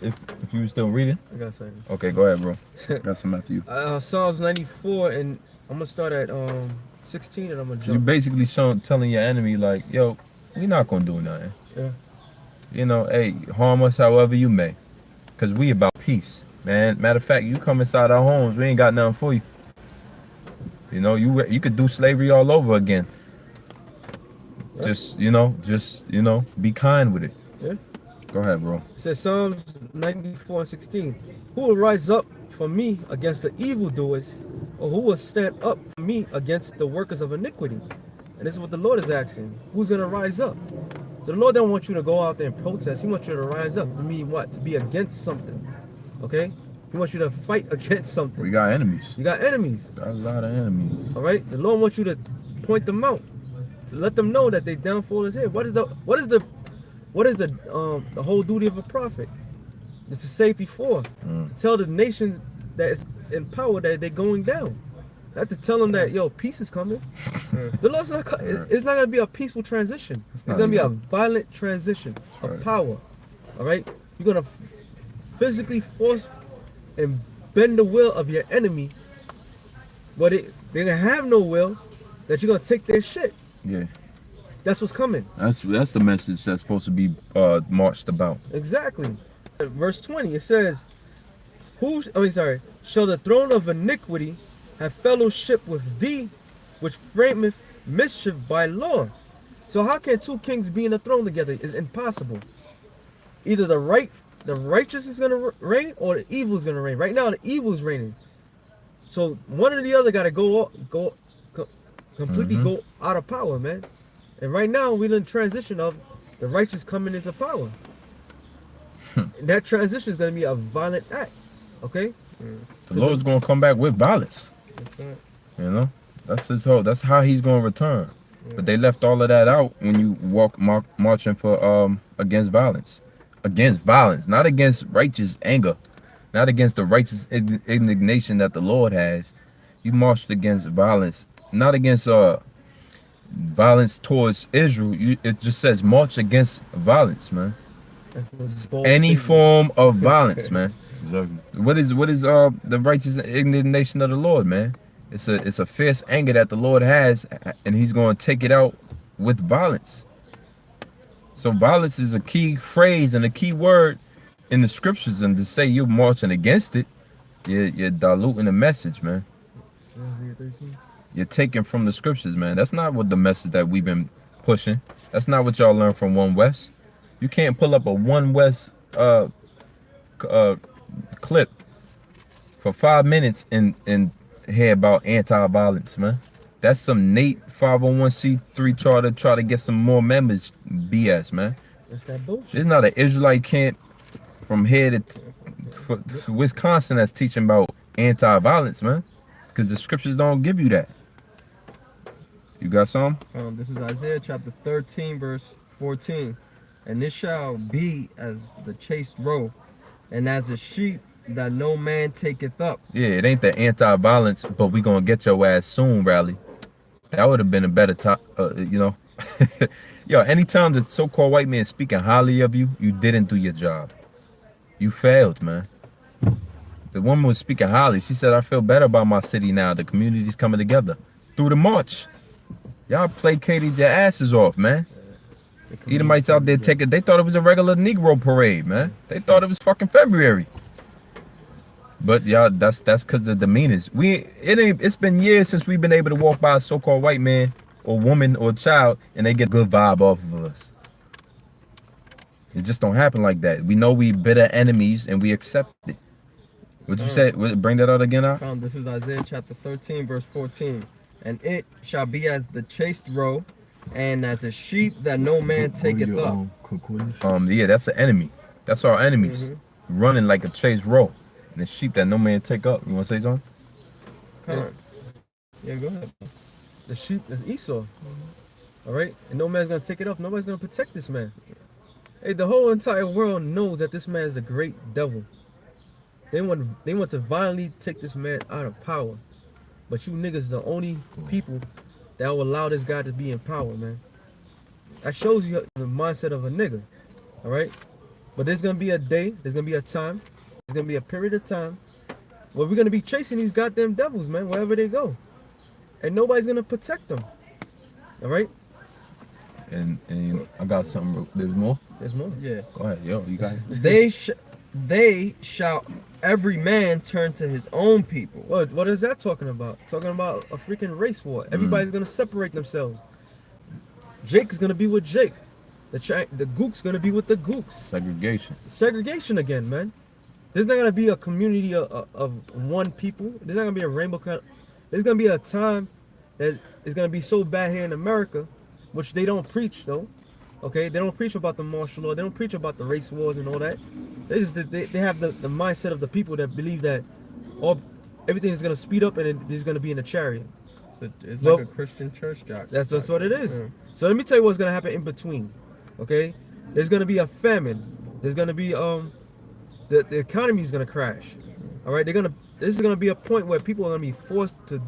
B: if you were still reading,
C: I got something.
B: okay, go ahead, bro. Got some after you.
C: Psalms 94, and I'm gonna start at 16, and I'm gonna
B: You
C: jump.
B: basically telling your enemy like, "Yo, we not gonna do nothing.
C: Yeah.
B: You know, hey, harm us however you may, cause we about peace, man. Matter of fact, you come inside our homes, we ain't got nothing for you. You know, you could do slavery all over again.
C: Yeah.
B: Just be kind with it.
C: Yeah.
B: Go ahead, bro.
C: It says Psalms 94 and 16. Who will rise up for me against the evildoers, or who will stand up for me against the workers of iniquity? And this is what the Lord is asking. Who's gonna rise up? So the Lord don't want you to go out there and protest. He wants you to rise up. To mean what? To be against something. Okay? He wants you to fight against something.
B: We got enemies.
C: You got enemies.
B: Got a lot of enemies.
C: All right? The Lord wants you to point them out. To let them know that their downfall is here. What is the whole duty of a prophet? It's to say before. To tell the nations that is in power that they're going down. Not to tell them that, yo, peace is coming. The Lord's not. It's not gonna be a peaceful transition. It's gonna be a violent transition of power. All right, you're gonna physically force and bend the will of your enemy, but they're gonna have no will that you're gonna take their shit.
B: Yeah,
C: that's what's coming.
B: That's the message that's supposed to be marched about.
C: Exactly. Verse 20, it says, shall the throne of iniquity have fellowship with thee, which frameth mischief by law? So how can two kings be in a throne together? It's impossible. Either the righteous is gonna reign, or the evil is gonna reign. Right now, the evil is reigning. So one or the other gotta completely go out of power, man. And right now, we're in transition of the righteous coming into power. And that transition is gonna be a violent act. Okay.
B: The Lord's gonna come back with violence. You know, that's how he's gonna return. But they left all of that out when you marching for against violence, not against righteous anger, not against the righteous indignation that the Lord has. You marched against violence, not against violence towards Israel. It just says march against violence, man. Any form of violence, man.
A: Exactly.
B: What is the righteous indignation of the Lord, man? It's a fierce anger that the Lord has, and he's going to take it out with violence. So violence is a key phrase and a key word in the scriptures, and to say you're marching against it, you're diluting the message, man. You're taking from the scriptures, man. That's not what the message that we've been pushing. That's not what y'all learned from One West. You can't pull up a One West clip for 5 minutes and hear about anti-violence, man. That's some Nate 501c3 try to get some more members BS, man.
C: That's that bullshit.
B: There's not an Israelite camp from here to Wisconsin that's teaching about anti-violence, man, because the scriptures don't give you that. You got some?
F: This is Isaiah chapter 13 verse 14. And this shall be as the chased roe, and as a sheep that no man taketh up.
B: Yeah, it ain't the anti-violence, but we gonna get your ass soon rally. That would have been a better top, you know. Yo, anytime the so-called white man speaking highly of you, you didn't do your job. You failed, man. The woman was speaking highly. She said, I feel better about my city now. The community's coming together through the march. Y'all placated your asses off, man. Edomites out there they thought it was a regular Negro parade, man. They thought it was fucking February. But y'all, that's because of the meanest. It's been years since we've been able to walk by a so-called white man or woman or child and they get a good vibe off of us. It just don't happen like that. We know we bitter enemies and we accept it. What you say? Bring that out again, out?
F: This is Isaiah chapter 13, verse 14. And it shall be as the chased roe, and as a sheep that no man taketh up.
B: Yeah, that's an enemy. That's our enemies. Running like a chased roe. And the sheep that no man take up. You want to say something?
F: Yeah, go ahead.
C: The sheep is Esau. All right? And no man's going to take it up. Nobody's going to protect this man. Hey, the whole entire world knows that this man is a great devil. They want to violently take this man out of power. But you niggas are the only people that will allow this guy to be in power, man. That shows you the mindset of a nigga. All right? But there's going to be a day, there's going to be a time, there's going to be a period of time where we're going to be chasing these goddamn devils, man, wherever they go. And nobody's going to protect them. All right?
B: And I got something. There's more?
C: There's more.
F: Yeah.
B: Go ahead, yo. You got it.
F: They shall every man turn to his own people.
C: What is that talking about? Talking about a freaking race war. Everybody's gonna separate themselves. Jake is gonna be with Jake. The Gook's gonna be with the Gooks. Segregation again, man. There's not gonna be a community of one people. There's not gonna be a rainbow. There's gonna be a time that is gonna be so bad here in America, which they don't preach though. Okay, they don't preach about the martial law. They don't preach about the race wars and all that. They have the mindset of the people that believe that everything is gonna speed up and it's gonna be in a chariot.
F: So it's like a Christian church jock.
C: That's what it is.
F: Yeah.
C: So let me tell you what's gonna happen in between. Okay, there's gonna be a famine. There's gonna be the economy is gonna crash. All right, this is gonna be a point where people are gonna be forced to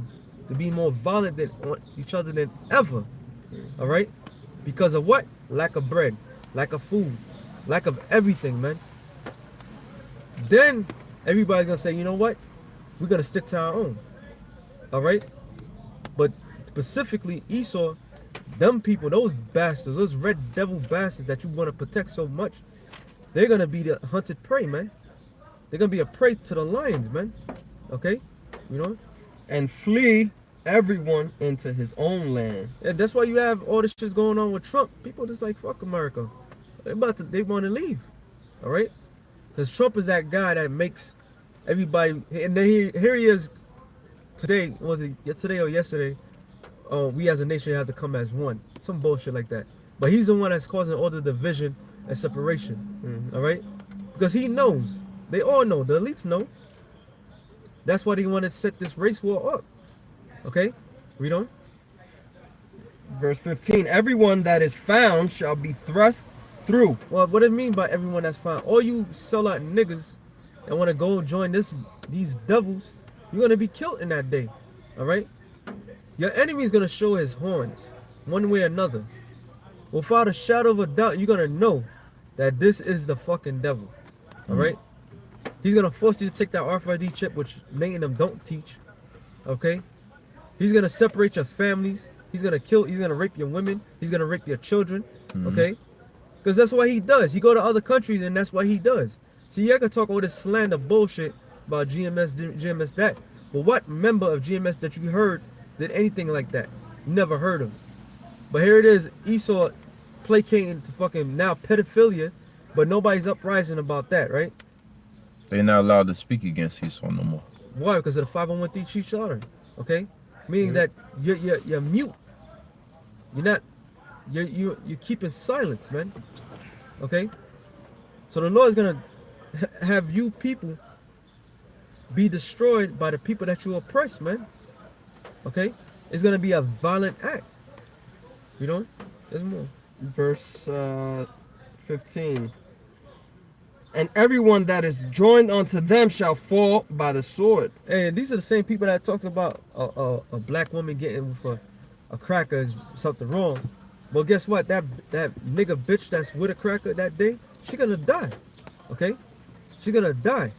C: be more violent than on each other than ever. All right, because of what? Lack of bread, lack of food, lack of everything, man. Then everybody's gonna say, you know what? We're gonna stick to our own. All right, but specifically Esau, them people, those bastards, those red devil bastards that you want to protect so much, they're gonna be the hunted prey, man. They're gonna be a prey to the lions, man. Okay, you know,
F: and flee everyone into his own land.
C: And that's why you have all this shit going on with Trump. People just like, fuck America. They want to leave. All right, because Trump is that guy that makes everybody. And then here he is today. Was it yesterday or yesterday? We as a nation have to come as one. Some bullshit like that. But he's the one that's causing all the division and separation. All right, because he knows. They all know. The elites know. That's why they want to set this race war up. Okay, read on.
F: Verse 15, everyone that is found shall be thrust through.
C: Well, what do it mean by everyone that's found? All you sellout niggas that want to go join these devils, you're going to be killed in that day. All right? Your enemy is going to show his horns one way or another. Without a shadow of a doubt, you're going to know that this is the fucking devil. All right? He's going to force you to take that RFID chip, which many of them don't teach. Okay? He's gonna separate your families. He's gonna rape your women. He's gonna rape your children. Okay, because that's what he does. He go to other countries and that's what he does. See, you can talk all this slander bullshit about GMS that, but what member of GMS that you heard did anything like that? Never heard of. But here it is, Esau placating to fucking now pedophilia, but nobody's uprising about that, right?
B: They're not allowed to speak against Esau no more.
C: Why? Because of the 501(c)(3) chief charter. Okay. Meaning that you're mute. You're keeping silence, man. Okay? So the Lord is gonna have you people be destroyed by the people that you oppress, man. Okay? It's gonna be a violent act. You know? There's more.
F: Verse 15. And everyone that is joined unto them shall fall by the sword.
C: And these are the same people that talked about a black woman getting with a cracker is something wrong. Well, guess what? That nigga bitch that's with a cracker that day, she gonna die. Okay? She gonna die.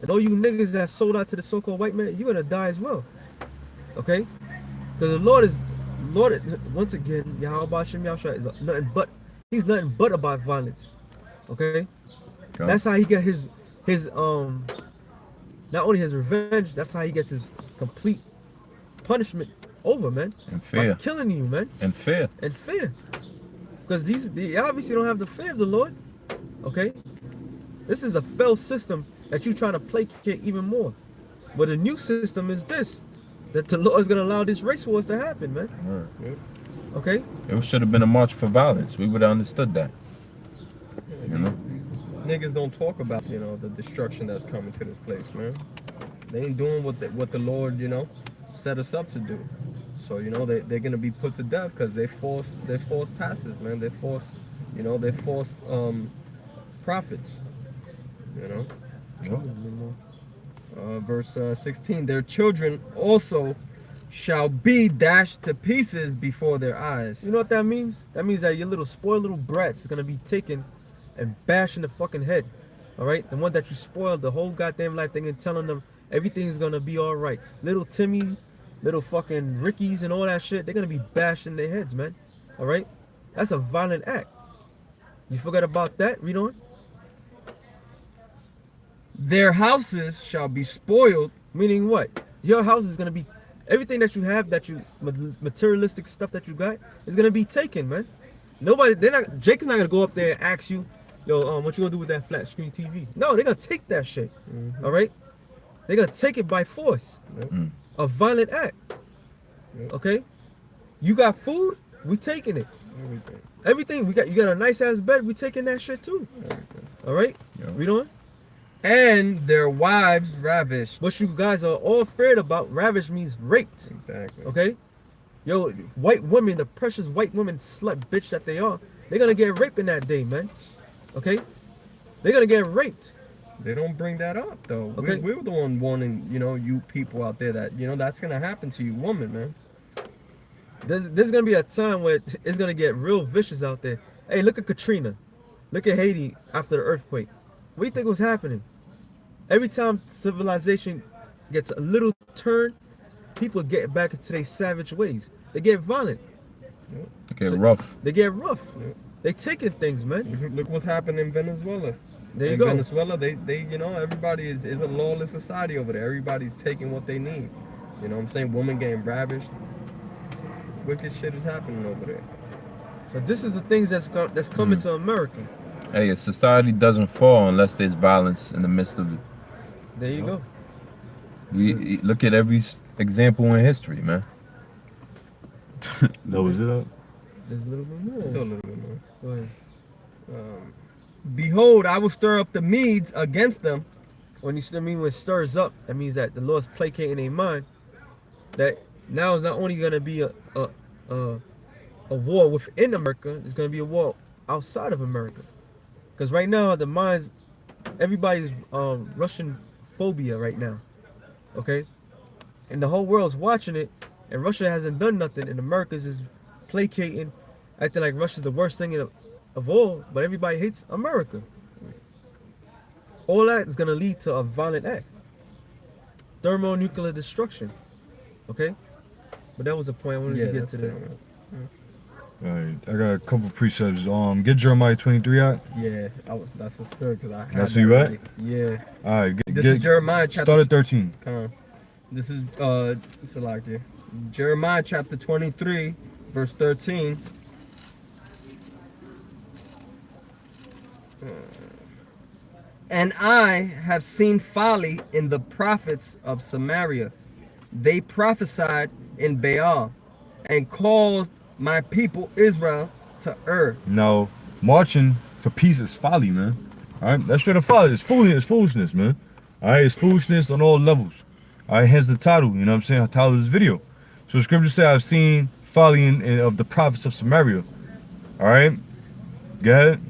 C: And all you niggas that sold out to the so-called white man, you're gonna die as well. Okay? Because the Lord, once again, Yahweh Shem Yahshua is he's nothing but about violence. Okay? That's how he get his not only his revenge, that's how he gets his complete punishment over, man.
B: And fear.
C: By killing you, man.
B: And fear.
C: And fear. Because they obviously don't have the fear of the Lord. Okay? This is a failed system that you're trying to placate even more. But the new system is this. That the Lord is going to allow these race wars to happen, man.
B: Right.
C: Okay?
B: It should have been a march for violence. We would have understood that. You know?
F: Niggas don't talk about, you know, the destruction that's coming to this place, man. They ain't doing what the Lord, you know, set us up to do. So, you know, they're gonna be put to death because they're false pastors, man. They're false, you know, they're false prophets. You know? Verse 16, their children also shall be dashed to pieces before their eyes.
C: You know what that means? That means that your little spoiled little brats is gonna be taken and bashed in the fucking head. Alright? The one that you spoiled the whole goddamn life thing and telling them everything's gonna be alright. Little Timmy, little fucking Rickies and all that shit, they're gonna be bashed in their heads, man. Alright? That's a violent act. You forgot about that? Read on.
F: Their houses shall be spoiled.
C: Meaning what? Your house is gonna be, everything that you have, that you materialistic stuff that you got is gonna be taken, man. Jake is not gonna go up there and ask you, yo, what you gonna do with that flat screen TV? No, they're gonna take that shit. All right? They're gonna take it by force. A violent act. Okay? You got food, we taking it. Everything. You got a nice ass bed, we taking that shit too. All right? Read on.
F: And their wives ravished.
C: What you guys are all afraid about, ravished means raped.
F: Exactly.
C: Okay? Yo, white women, the precious white women slut bitch that they are, they're gonna get raped in that day, man. Okay? They're gonna get raped.
F: They don't bring that up though.
C: Okay.
F: We're the one warning, you know, you people out there that, you know, that's gonna happen to you, woman, man.
C: There's gonna be a time where it's gonna get real vicious out there. Hey, look at Katrina. Look at Haiti after the earthquake. What do you think was happening? Every time civilization gets a little turn, people get back into their savage ways. They get violent.
B: Get rough.
C: They get rough. They taking things, man.
F: Look what's happening in Venezuela.
C: There you go.
F: Venezuela, they you know, everybody is a lawless society over there. Everybody's taking what they need. You know what I'm saying? Women getting ravished. Wicked shit is happening over there.
C: So this is the things that's coming to America.
B: Hey, a society doesn't fall unless there's violence in the midst of it.
C: There you go.
B: We look at every example in history, man.
A: That was it up?
C: There's a little bit more.
F: Still a little bit more.
C: Go ahead.
F: Behold, I will stir up the Medes against them.
C: When you see what I mean, when it stirs up, that means that the Lord's placating their mind. That now it's not only gonna be a war within America, it's gonna be a war outside of America. Because right now the minds, everybody's Russian phobia right now. Okay? And the whole world's watching it, and Russia hasn't done nothing, and America's is placating, acting like Russia's the worst thing of all, but everybody hates America. All that is gonna lead to a violent act. Thermonuclear destruction. Okay? But that was the point I wanted to get to that.
A: Alright, I got a couple precepts. Get Jeremiah 23 out.
F: Yeah, that's a spirit because I had
A: That's where you at?
F: Yeah.
A: Alright,
F: This is Jeremiah chapter.
A: start at 13.
F: This is Salakia. Jeremiah chapter 23, verse 13. And I have seen folly in the prophets of Samaria. They prophesied in Baal and caused my people Israel to err.
A: Now, marching for peace is folly, man. Alright, that's straight up folly. It's foolishness, man. Alright, it's foolishness on all levels. Alright, hence the title, you know what I'm saying? The title of this video. So the scripture says, I've seen folly of the prophets of Samaria. Alright, go ahead.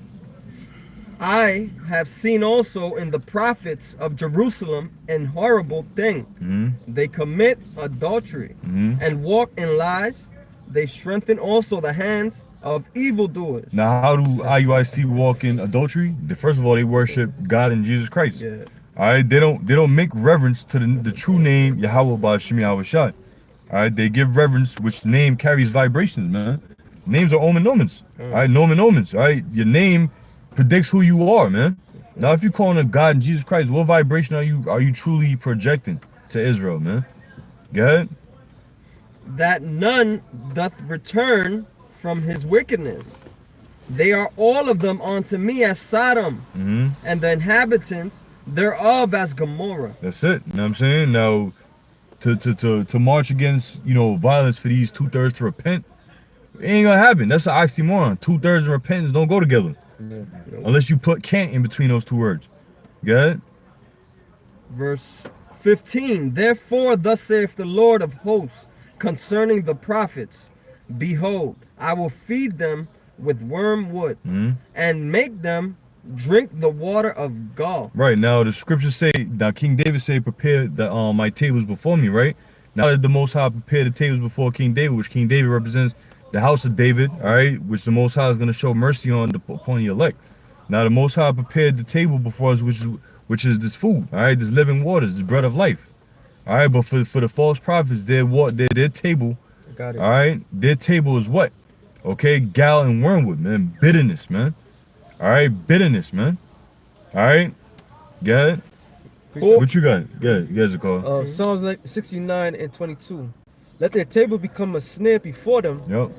F: I have seen also in the prophets of Jerusalem an horrible thing. They commit adultery and walk in lies. They strengthen also the hands of evildoers.
A: Now, how do IUIC walk in adultery? First of all, they worship God and Jesus Christ.
F: Yeah.
A: Alright, they don't make reverence to the true name Yahweh Ba'Shem Yahweh Shai. Alright, they give reverence, which the name carries vibrations, man. Names are omens. Alright, nomen omens. Alright, your name predicts who you are, man. Now, if you're calling a God in Jesus Christ, what vibration are you truly projecting to Israel, man? Go ahead.
F: That none doth return from his wickedness. They are all of them unto me as Sodom, and the inhabitants thereof as Gomorrah.
A: That's it. You know what I'm saying? Now, to march against, violence for these 2/3 to repent, it ain't gonna happen. That's an oxymoron. 2/3 and repentance don't go together. Unless you put can't in between those two words. Go ahead.
F: Verse 15. Therefore, thus saith the Lord of hosts concerning the prophets, behold, I will feed them with wormwood and make them drink the water of gall.
A: Right, now the scriptures say, now King David say, prepare my tables before me, right? Now that the Most High prepared the tables before King David, which King David represents the house of David, all right, which the Most High is going to show mercy upon the elect. Now the Most High prepared the table before us, which is this food, all right, this living water, this bread of life, all right. But for the false prophets, their table,
C: Got it.
A: all right, their table is what? Okay, gall and wormwood, man, bitterness, man. All right, bitterness, man. All right, got it. What you got? You guys are called.
C: Psalms 69 and 22. Let their table become a snare before them,
A: Yep.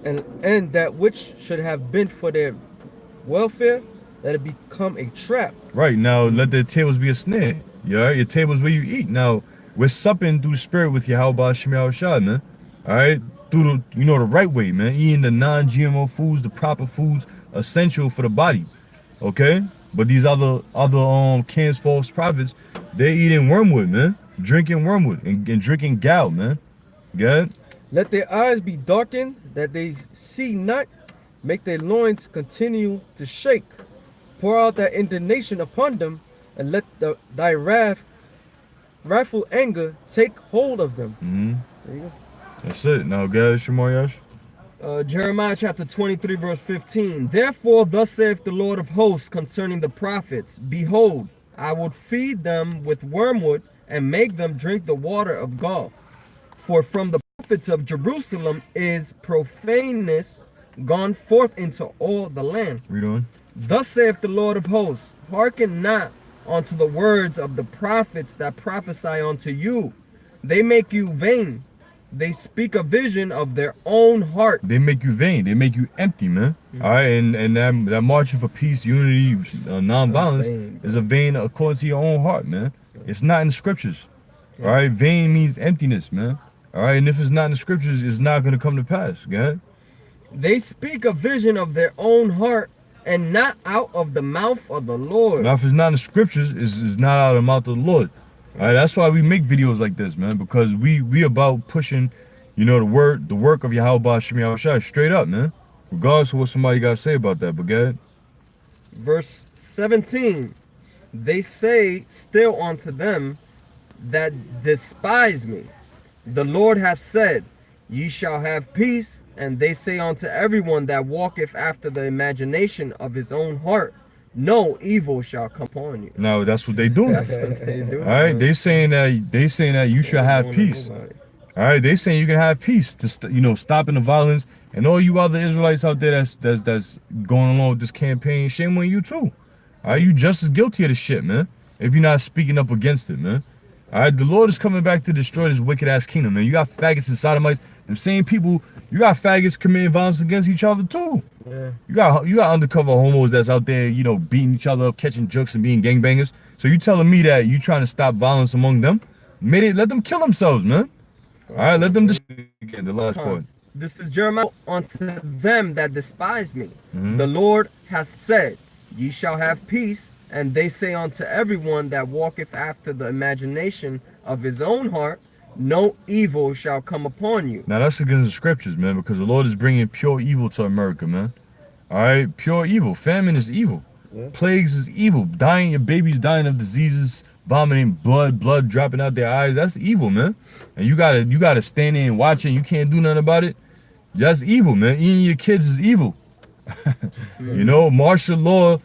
C: and that which should have been for their welfare, let it become a trap.
A: Right, now let their tables be a snare. Yeah, your tables where you eat. Now we're supping through the spirit with Yahweh Shem Yahushua, man. All right, through the right way, man. Eating the non-GMO foods, the proper foods, essential for the body. Okay, but these other camps, false prophets, they're eating wormwood, man. Drinking wormwood and drinking gall, man. Good.
C: Let their eyes be darkened, that they see not. Make their loins continue to shake. Pour out thy indignation upon them, and let thy wrathful anger take hold of them. There you go.
A: That's it. Now, guys, Shemar Yash.
F: Jeremiah chapter 23, verse 15. Therefore, thus saith the Lord of hosts concerning the prophets, behold, I will feed them with wormwood and make them drink the water of gall. For from the prophets of Jerusalem is profaneness gone forth into all the land.
A: Read on.
F: Thus saith the Lord of hosts, hearken not unto the words of the prophets that prophesy unto you. They make you vain. They speak a vision of their own heart.
A: They make you vain. They make you empty, man. All right, and that marching for peace, unity, non-violence is a vain according to your own heart, man. It's not in the scriptures. All right, vain means emptiness, man. All right, and if it's not in the scriptures, it's not going to come to pass. Go ahead.
F: They speak a vision of their own heart and not out of the mouth of the Lord.
A: Now, if it's not in the scriptures, it's not out of the mouth of the Lord. All right, that's why we make videos like this, man, because we about pushing, the work of Yahweh Shem Yahushua straight up, man. Regardless of what somebody got to say about that, but go ahead.
F: Verse 17, they say still unto them that despise me, the Lord hath said, ye shall have peace. And they say unto everyone that walketh after the imagination of his own heart, no evil shall come upon you.
A: Now that's what they doing.
F: That's what they do.
A: All right, they saying that you should have peace. All right, they saying you can have peace to stopping the violence, and all you other Israelites out there that's going along with this campaign, shame on you too. All right, you just as guilty of this shit, man. If you're not speaking up against it, man. All right, the Lord is coming back to destroy this wicked ass kingdom, man. You got faggots and sodomites, them same people. You got faggots committing violence against each other too.
C: Yeah.
A: You got undercover homos that's out there, beating each other up, catching jokes and being gangbangers. So you telling me that you trying to stop violence among them? Let them kill themselves, man. All right, let them again. The last part.
F: This is Jeremiah unto them that despise me. The Lord hath said, ye shall have peace. And they say unto everyone that walketh after the imagination of his own heart, no evil shall come upon you.
A: Now that's against the scriptures, man, because the Lord is bringing pure evil to America, man. All right, pure evil. Famine is evil. Yeah. Plagues is evil. Your babies dying of diseases, vomiting blood dropping out their eyes. That's evil, man. And you gotta stand there and watch it. You can't do nothing about it. That's evil, man. Eating your kids is evil. Martial law,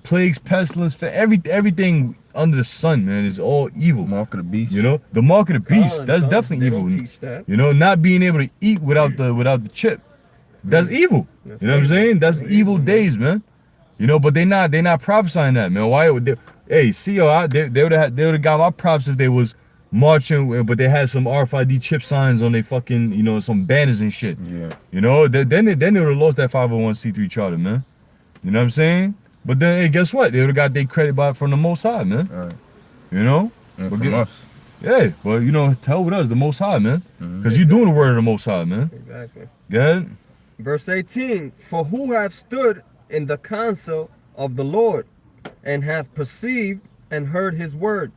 A: plagues, pestilence, for everything under the sun, man, is all evil.
B: Mark of the beast.
A: The mark of the beast. That's definitely evil.
F: That.
A: Not being able to eat without the chip. That's evil. You know what I'm saying? That's evil days, man. You know, but they not prophesying that, man. Why would they? Hey, CO, they would have got my props if they was marching, but they had some RFID chip signs on their fucking, you know, some banners and shit.
B: Yeah.
A: You know, then they would have lost that 501c3 charter, man. You know what I'm saying? But then, hey, guess what? They would have got their credit back from the Most High, man.
B: All right.
A: You know?
B: And
A: But
B: from us.
A: Yeah, but you know, tell with us, the Most High, man. Because you doing the word of the Most High, man.
F: Exactly.
A: Good?
F: Verse 18, for who have stood in the counsel of the Lord, and hath perceived and heard his word?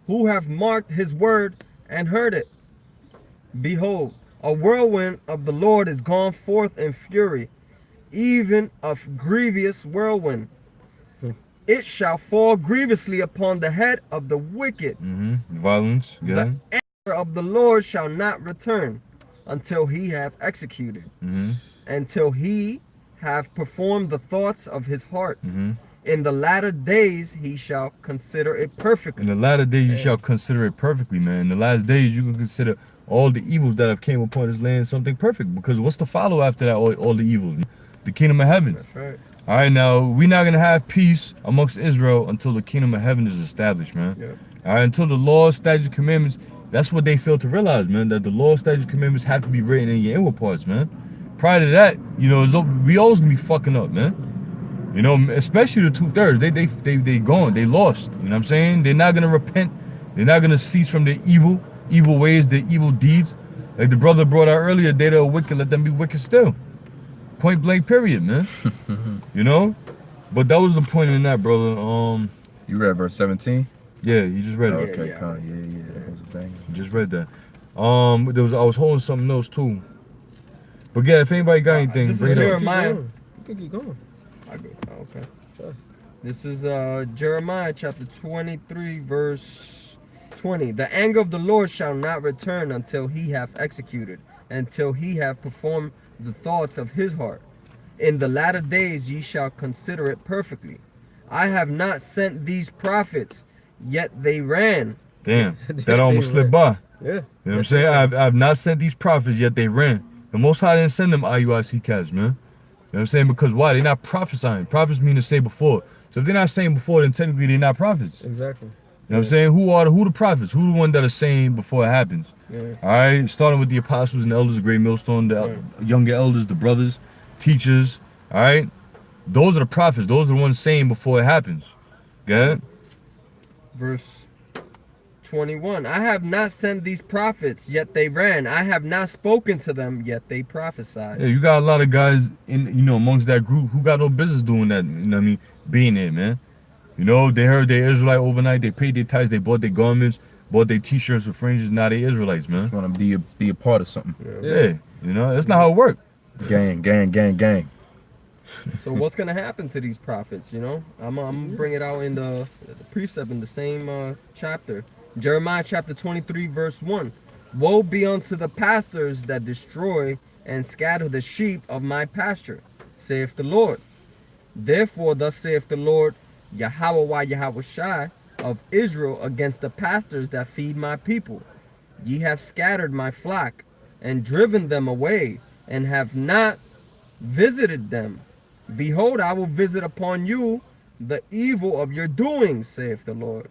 F: Who have marked his word and heard it? Behold, a whirlwind of the Lord is gone forth in fury, even a grievous whirlwind. It shall fall grievously upon the head of the wicked.
A: Violence, yeah.
F: The anger of the Lord shall not return until he have executed, until he have performed the thoughts of his heart. In the latter days he shall consider it perfectly.
A: In the latter days you shall consider it perfectly, man. In the last days you can consider all the evils that have came upon this land something perfect. Because what's the follow after that, all the evils? The kingdom of heaven.
F: That's right.
A: All right, now, we're not going to have peace amongst Israel until the kingdom of heaven is established, man.
F: Yep.
A: All right, until the law, statutes, commandments, that's what they fail to realize, man, that the law, statutes, commandments have to be written in your inward parts, man. Prior to that, you know, we always going to be fucking up, man. You know, especially the 2/3. They gone. They lost. You know what I'm saying? They're not going to repent. They're not going to cease from their evil ways, their evil deeds. Like the brother brought out earlier, they that are wicked, let them be wicked still. Point blank period, man. You know? But that was the point in that, brother.
B: You read verse 17?
A: Yeah, you just read it.
B: Okay, yeah. That was a thing.
A: You just read that. I was holding something else too. But yeah, if anybody got anything,
F: This
A: bring
F: is
A: it up.
F: Jeremiah.
C: You could keep going.
F: Okay. This is Jeremiah chapter 23, verse 20. The anger of the Lord shall not return until he have executed, until he have performed the thoughts of his heart. In the latter days ye shall consider it perfectly. I have not sent these prophets, yet they ran.
A: Damn, that almost slipped by.
C: Yeah.
A: You know what I'm saying? I've not sent these prophets, yet they ran. The Most High didn't send them IUIC cats, man. You know what I'm saying? Because why? They're not prophesying. Prophets mean to say before. So if they're not saying before, then technically they're not prophets.
C: Exactly.
A: You know what I'm saying? Who the prophets? Who the one that are saying before it happens?
C: Yeah.
A: All right, starting with the apostles and elders, the great millstone, the younger elders, the brothers, teachers. All right, those are the prophets. Those are the ones saying before it happens. Got it?
F: Verse 21. I have not sent these prophets, yet they ran. I have not spoken to them, yet they prophesied.
A: Yeah, you got a lot of guys amongst that group who got no business doing that. You know what I mean? Being there, man. You know, they heard they Israelite overnight. They paid their tithes. They bought their garments, bought their t-shirts with fringes. Now they Israelites, man.
B: Want to be a part of something.
A: Yeah, you know, that's not how it works.
B: Gang.
F: So what's gonna happen to these prophets? You know, I'm gonna bring it out in the precept in the same chapter. Jeremiah chapter 23, verse 1. Woe be unto the pastors that destroy and scatter the sheep of my pasture, saith the Lord. Therefore, thus saith the Lord, Yahweh Shai of Israel, against the pastors that feed my people. Ye have scattered my flock and driven them away, and have not visited them. Behold, I will visit upon you the evil of your doings, saith the Lord.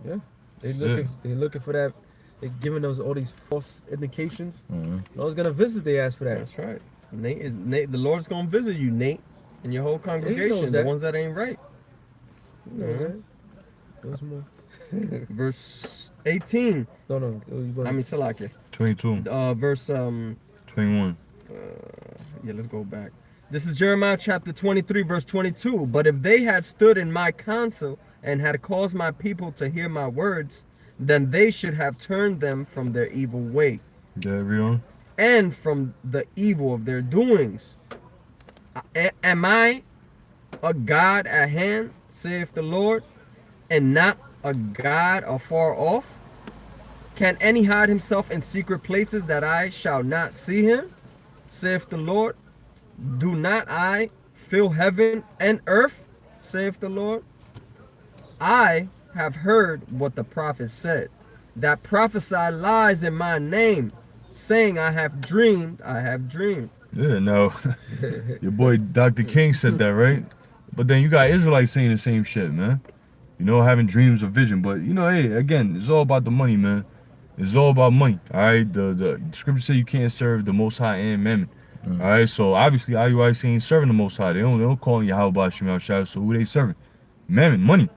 C: Yeah. They looking for that. They're giving us all these false indications. Lord's gonna visit their ass for that.
F: That's right. Nate, the Lord's gonna visit you, Nate, and your whole congregation, the
C: that.
F: ones that ain't right.
C: You know that? What's more?
F: Verse 18.
C: No.
F: Salakia.
A: 22,
F: Verse
A: 21.
F: Yeah, let's go back. This is Jeremiah chapter 23, verse 22. But if they had stood in my counsel and had caused my people to hear my words, then they should have turned them from their evil way.
A: Yeah, read on.
F: And from the evil of their doings. Am I a God at hand, saith the Lord, and not a God afar off? Can any hide himself in secret places that I shall not see him, saith the Lord? Do not I fill heaven and earth, saith the Lord? I have heard what the prophets said, that prophesy lies in my name, saying, I have dreamed.
A: Yeah, no. Your boy Dr. King said that, right? But then you got Israelites saying the same shit, man. You know, having dreams or vision. But you know, hey, again, it's all about the money, man. It's all about money. All right. The scripture say you can't serve the Most High and Mammon. All right. So obviously, IUIC ain't serving the Most High. They don't call Yahweh Shem Shai. So who they serving? Mammon, money.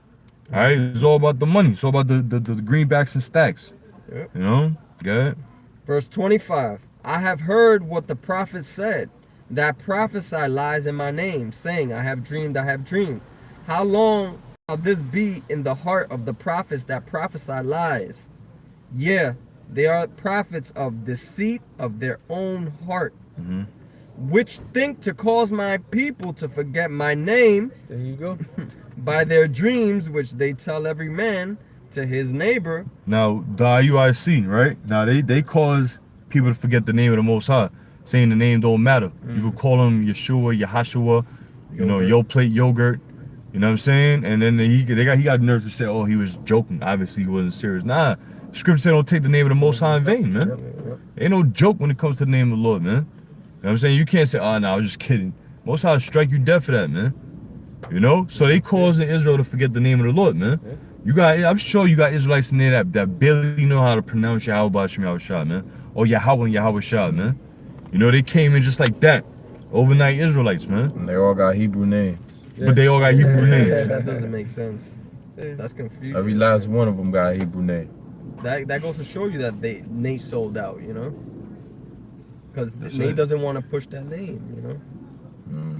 A: All right. It's all about the money. It's all about the greenbacks and stacks.
F: Yep.
A: You know. Good.
F: Verse 25. I have heard what the prophet said, that prophesy lies in my name, saying, I have dreamed, I have dreamed. How long shall this be in the heart of the prophets that prophesy lies? Yeah, they are prophets of deceit of their own heart, which think to cause my people to forget my name.
C: There you go.
F: By their dreams, which they tell every man to his neighbor.
A: Now, the IUIC, right? Now, they cause people to forget the name of the Most High, saying the name don't matter. You could call him Yeshua, Yahashua, you know, Yo Plate Yogurt. You know what I'm saying? And then he got nerves to say, oh, he was joking. Obviously, he wasn't serious. Nah, scripture said don't take the name of the Most High in vain, man. Ain't no joke when it comes to the name of the Lord, man. You know what I'm saying? You can't say, oh, no, I was just kidding. Most High strike you dead for that, man. You know? So they causing Israel to forget the name of the Lord, man. I'm sure you got Israelites in there that barely know how to pronounce Yahweh Shem Yahweh, man. Or Yahweh and Yahweh Shah, man. You know, they came in just like that. Overnight Israelites, man.
B: And they all got Hebrew names.
A: But they all got Hebrew names.
F: That doesn't make sense. That's confusing.
B: Every last one of them got a Hebrew name.
F: That goes to show you that Nate sold out, you know? Because
A: That's
F: Nate
A: it.
F: doesn't want to push that name, you know?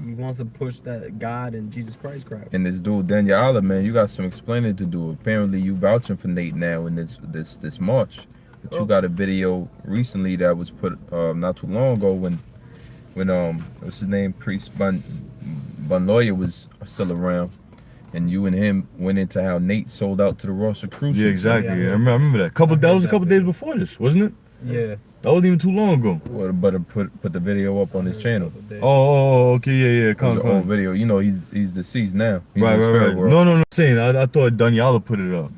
F: He wants to push that God and Jesus Christ crowd.
B: And this dude Daniel Allah, man, you got some explaining to do. Apparently, you vouching for Nate now in this march. But you got a video recently that was put not too long ago when what's his name, Priest Bun Lawyer was still around, and you and him went into how Nate sold out to the Rosicrucians.
A: Yeah, exactly.
C: Yeah,
A: Yeah, I remember that. That was a couple days before this, wasn't it?
C: Yeah.
A: That wasn't even too long ago.
B: But put the video up on his channel.
A: Oh, okay, yeah.
B: It was an old video. You know, he's deceased now. He's in the spirit world.
A: No, I'm saying I thought Daniela put it up.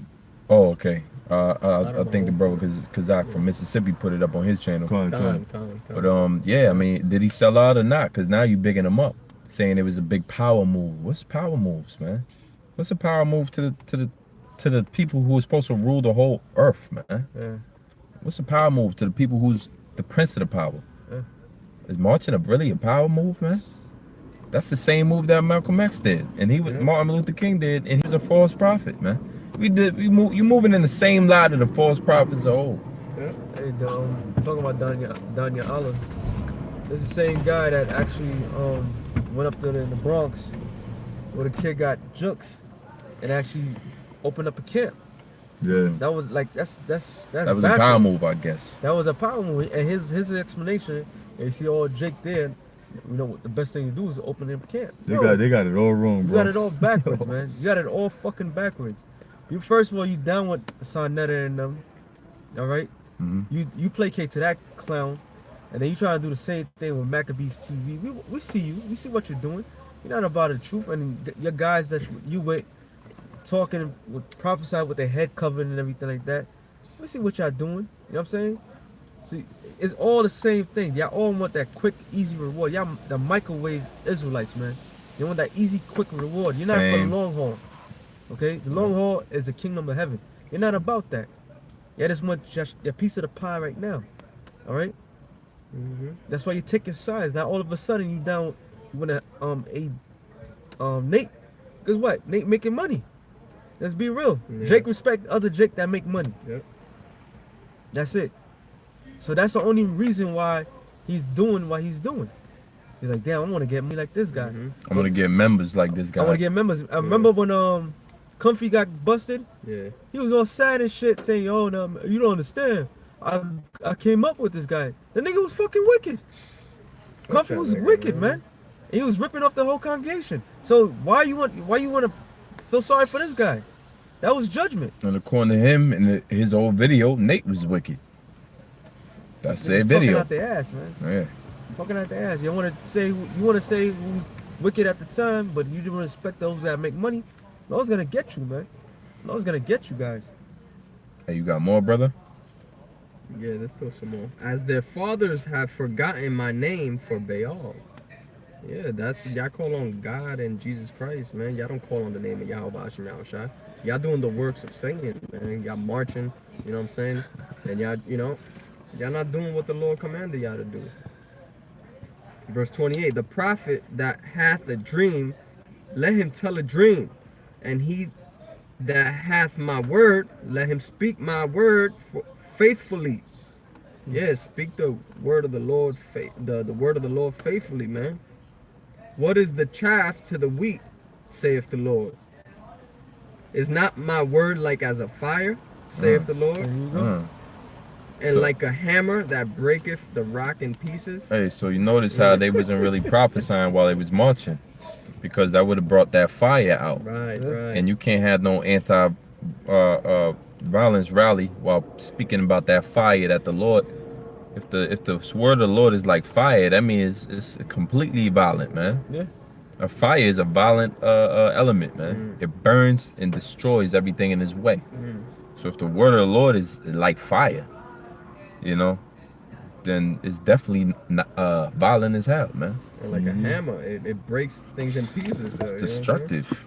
B: Oh, okay. I think the brother Kazak from Mississippi put it up on his channel.
F: Con.
B: But yeah, I mean, did he sell out or not? Because now you bigging him up, saying it was a big power move. What's power moves, man? What's a power move to the people who are supposed to rule the whole earth, man?
C: Yeah.
B: What's a power move to the people who's the prince of the power?
C: Yeah.
B: Is marching up really a power move, man? That's the same move that Malcolm X did, and Martin Luther King did, and he was a false prophet, man. You moving in the same line of the false prophets of old.
C: Yeah. Hey, talking about Danya Allah, this is the same guy that actually went up there in the Bronx where the kid got jukes and actually opened up a camp.
A: Yeah.
C: That was like that's
B: That was
C: backwards.
B: a power move, I guess.
C: That was a power move, and his explanation. You see all Jake there. You know what the best thing to do is open up a camp.
A: They got it all wrong,
C: You
A: bro.
C: got it all backwards, man. You got it all fucking backwards. You first of all, you down with Sonetta and them, all right? You placate to that clown, and then you try to do the same thing with Maccabees TV. We see you. We see what you're doing. You're not about the truth, and your guys that you with talking with prophesy with their head covered and everything like that. We see what y'all doing. You know what I'm saying? See, it's all the same thing. Y'all all want that quick, easy reward. Y'all the microwave Israelites, man. You want that easy, quick reward. You're not for the long haul. Okay? The long haul is the kingdom of heaven. You're not about that. You just want just a piece of the pie right now. Alright? That's why you take your sides. Now all of a sudden you want to Nate. Because what? Nate making money. Let's be real.
F: Yeah.
C: Jake respect other Jake that make money.
F: Yep.
C: That's it. So that's the only reason why he's doing what he's doing. He's like, damn, I want to get me like this guy.
B: I'm gonna get members like this guy.
C: I want to get members. I remember when Comfy got busted.
F: Yeah.
C: He was all sad and shit, saying, "Yo, no, you don't understand. I came up with this guy. The nigga was fucking wicked. Comfy
F: that
C: was
F: nigga,
C: wicked,
F: man.
C: man. And he was ripping off the whole congregation. So why you want to feel sorry for this guy? That was judgment.
B: And according to him in his old video, Nate was wicked. That's their
C: Just
B: video.
C: talking out their ass, man.
B: Yeah.
C: Talking out their ass. You want to say who's wicked at the time, but you don't respect those that make money. Lord's gonna get you, man. Lord's gonna get you guys.
B: Hey, you got more, brother?
F: Yeah, there's still some more. As their fathers have forgotten my name for Baal. Yeah, that's y'all call on God and Jesus Christ, man. Y'all don't call on the name of Yahweh Hashem Yahushua. Y'all doing the works of Satan, man. Y'all marching, you know what I'm saying? And y'all, y'all not doing what the Lord commanded y'all to do. Verse 28, the prophet that hath a dream, let him tell a dream. And he that hath my word, let him speak my word faithfully. Yeah, speak the word of the Lord, the word of the Lord faithfully, man. What is the chaff to the wheat, saith the Lord? Is not my word like as a fire, saith the Lord?
C: There you go.
F: And
B: So-
F: like a hammer that breaketh the rock in pieces?
B: Hey, so you notice how they wasn't really prophesying while they was marching, because that would have brought that fire out.
F: Right,
C: Yeah.
F: right.
B: And you can't have no violence rally while speaking about that fire that the Lord. If the word of the Lord is like fire, that means it's completely violent, man.
C: Yeah.
B: A fire is a violent element, man. It burns and destroys everything in its way. So if the word of the Lord is like fire, then it's definitely not, violent as hell, man.
F: And like a hammer, it breaks things in pieces.
B: It's destructive.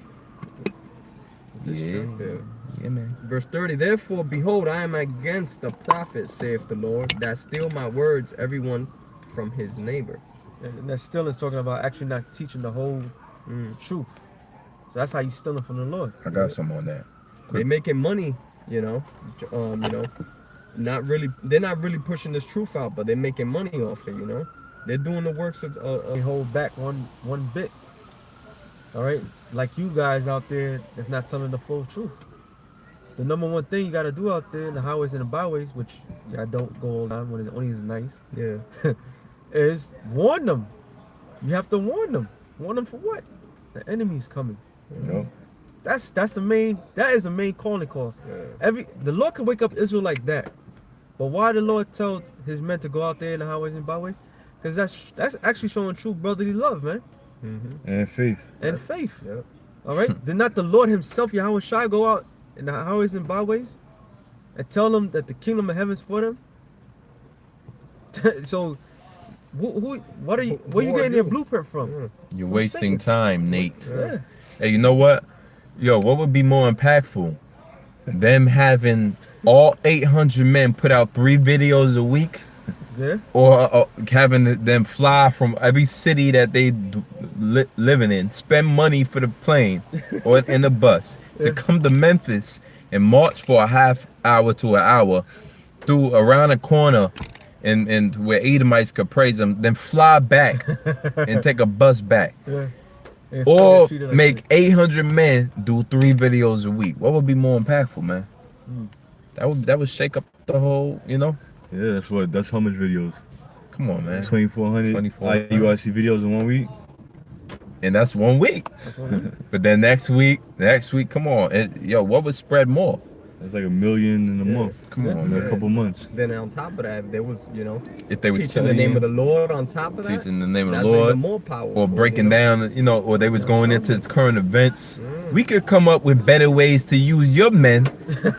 B: Yeah,
F: Destructive.
B: yeah, man.
F: Verse 30, therefore, behold, I am against the prophet, saith the Lord, that steal my words, everyone from his neighbor.
C: And that still is talking about actually not teaching the whole truth. So that's how you stealing from the Lord.
B: I got some on that.
F: They making money, not really. They're not really pushing this truth out, but they're making money off it. They're doing the works of.
C: They hold back one bit. All right, like you guys out there that's not telling the full truth. The number one thing you got to do out there in the highways and the byways, which y'all don't go all the time when it only is nice,
F: Yeah.
C: is warn them. You have to warn them. Warn them for what? The enemy's coming.
A: Yep.
C: That is the main calling call.
F: Yeah.
C: The Lord can wake up Israel like that. But why the Lord tells his men to go out there in the highways and byways? Because that's actually showing true brotherly love, man.
A: And faith.
C: And faith.
F: Yep.
C: All right? Did not the Lord himself, Yahweh Shai, go out in the highways and byways and tell them that the kingdom of heaven is for them? So, where are you getting your blueprint from?
B: You're
C: From
B: wasting
C: Satan.
B: time, Nate.
C: Yeah.
B: Hey, you know what? Yo, what would be more impactful? Them having all 800 men put out 3 videos a week,
C: Yeah.
B: or having them fly from every city that they living in, spend money for the plane or in the bus to come to Memphis and march for a half hour to an hour through around a corner and where Edomites could praise them, then fly back and take a bus back.
C: Yeah. And
B: Or
C: treat it like
B: make
C: this.
B: 800 men do 3 videos a week. What would be more impactful, man? That would shake up the whole,
A: Yeah, that's how much videos.
B: Come on, man.
A: 2,400
B: 2,400.
A: IUIC videos in 1 week.
B: And that's 1 week. But then next week, come on. What would spread more?
A: That's like 1 million in a month.
B: Come on,
A: In a
B: man.
A: couple months.
F: Then on top of that, there was,
B: If they were
F: teaching the name of the Lord on top of that.
B: teaching the name of the
F: that's
B: Lord,
F: even more powerful.
B: or breaking down, or they was going into current events. We could come up with better ways to use your men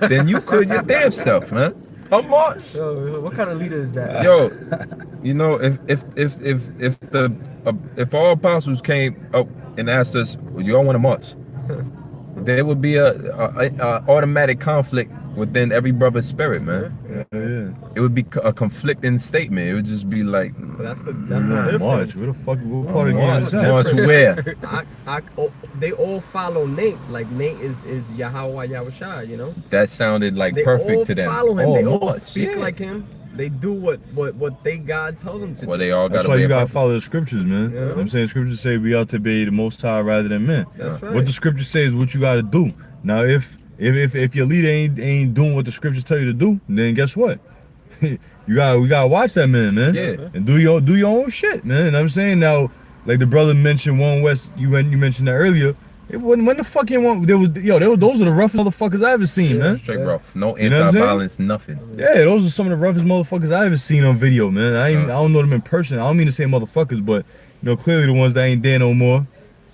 B: than you could your damn self, man. How much?
C: Yo, what kind of leader is that?
B: Yo, if all apostles came up and asked us, well, y'all want to march? There would be a automatic conflict within every brother's spirit, man.
A: Yeah.
B: It would be a conflicting statement. It would just be like,
F: But that's the
A: March.
F: difference.
A: Where the fuck? What part of the game
B: March,
A: is that?
B: March where?
F: They all follow Nate. Like Nate is Yahweh Yahushua,
B: That sounded like
F: They
B: perfect
F: all
B: to them.
F: follow him.
B: Oh,
F: They all
B: March,
F: speak
B: yeah.
F: like him. They do what they God tells them to
B: Well,
F: do.
B: they all
A: That's
B: got
A: why
B: to
A: you
B: be a
A: gotta
B: purpose.
A: follow the scriptures, man.
F: Yeah.
A: You know what I'm saying? Scriptures say we ought to be the Most High rather than men.
F: That's right.
A: What the scriptures say is what you gotta do. Now, if your leader ain't doing what the scriptures tell you to do, then guess what? we gotta watch that man, man.
B: Yeah.
A: And do your own shit, man. You know what I'm saying? Now, like the brother mentioned, One West. You mentioned that earlier. When the fuck you want? Those are the roughest motherfuckers I ever seen, man.
B: Straight rough. No
A: You know what I'm saying?
B: anti-violence, nothing.
A: Yeah, those are some of the roughest motherfuckers I ever seen on video, man. I don't know them in person. I don't mean to say motherfuckers, but clearly the ones that ain't there no more.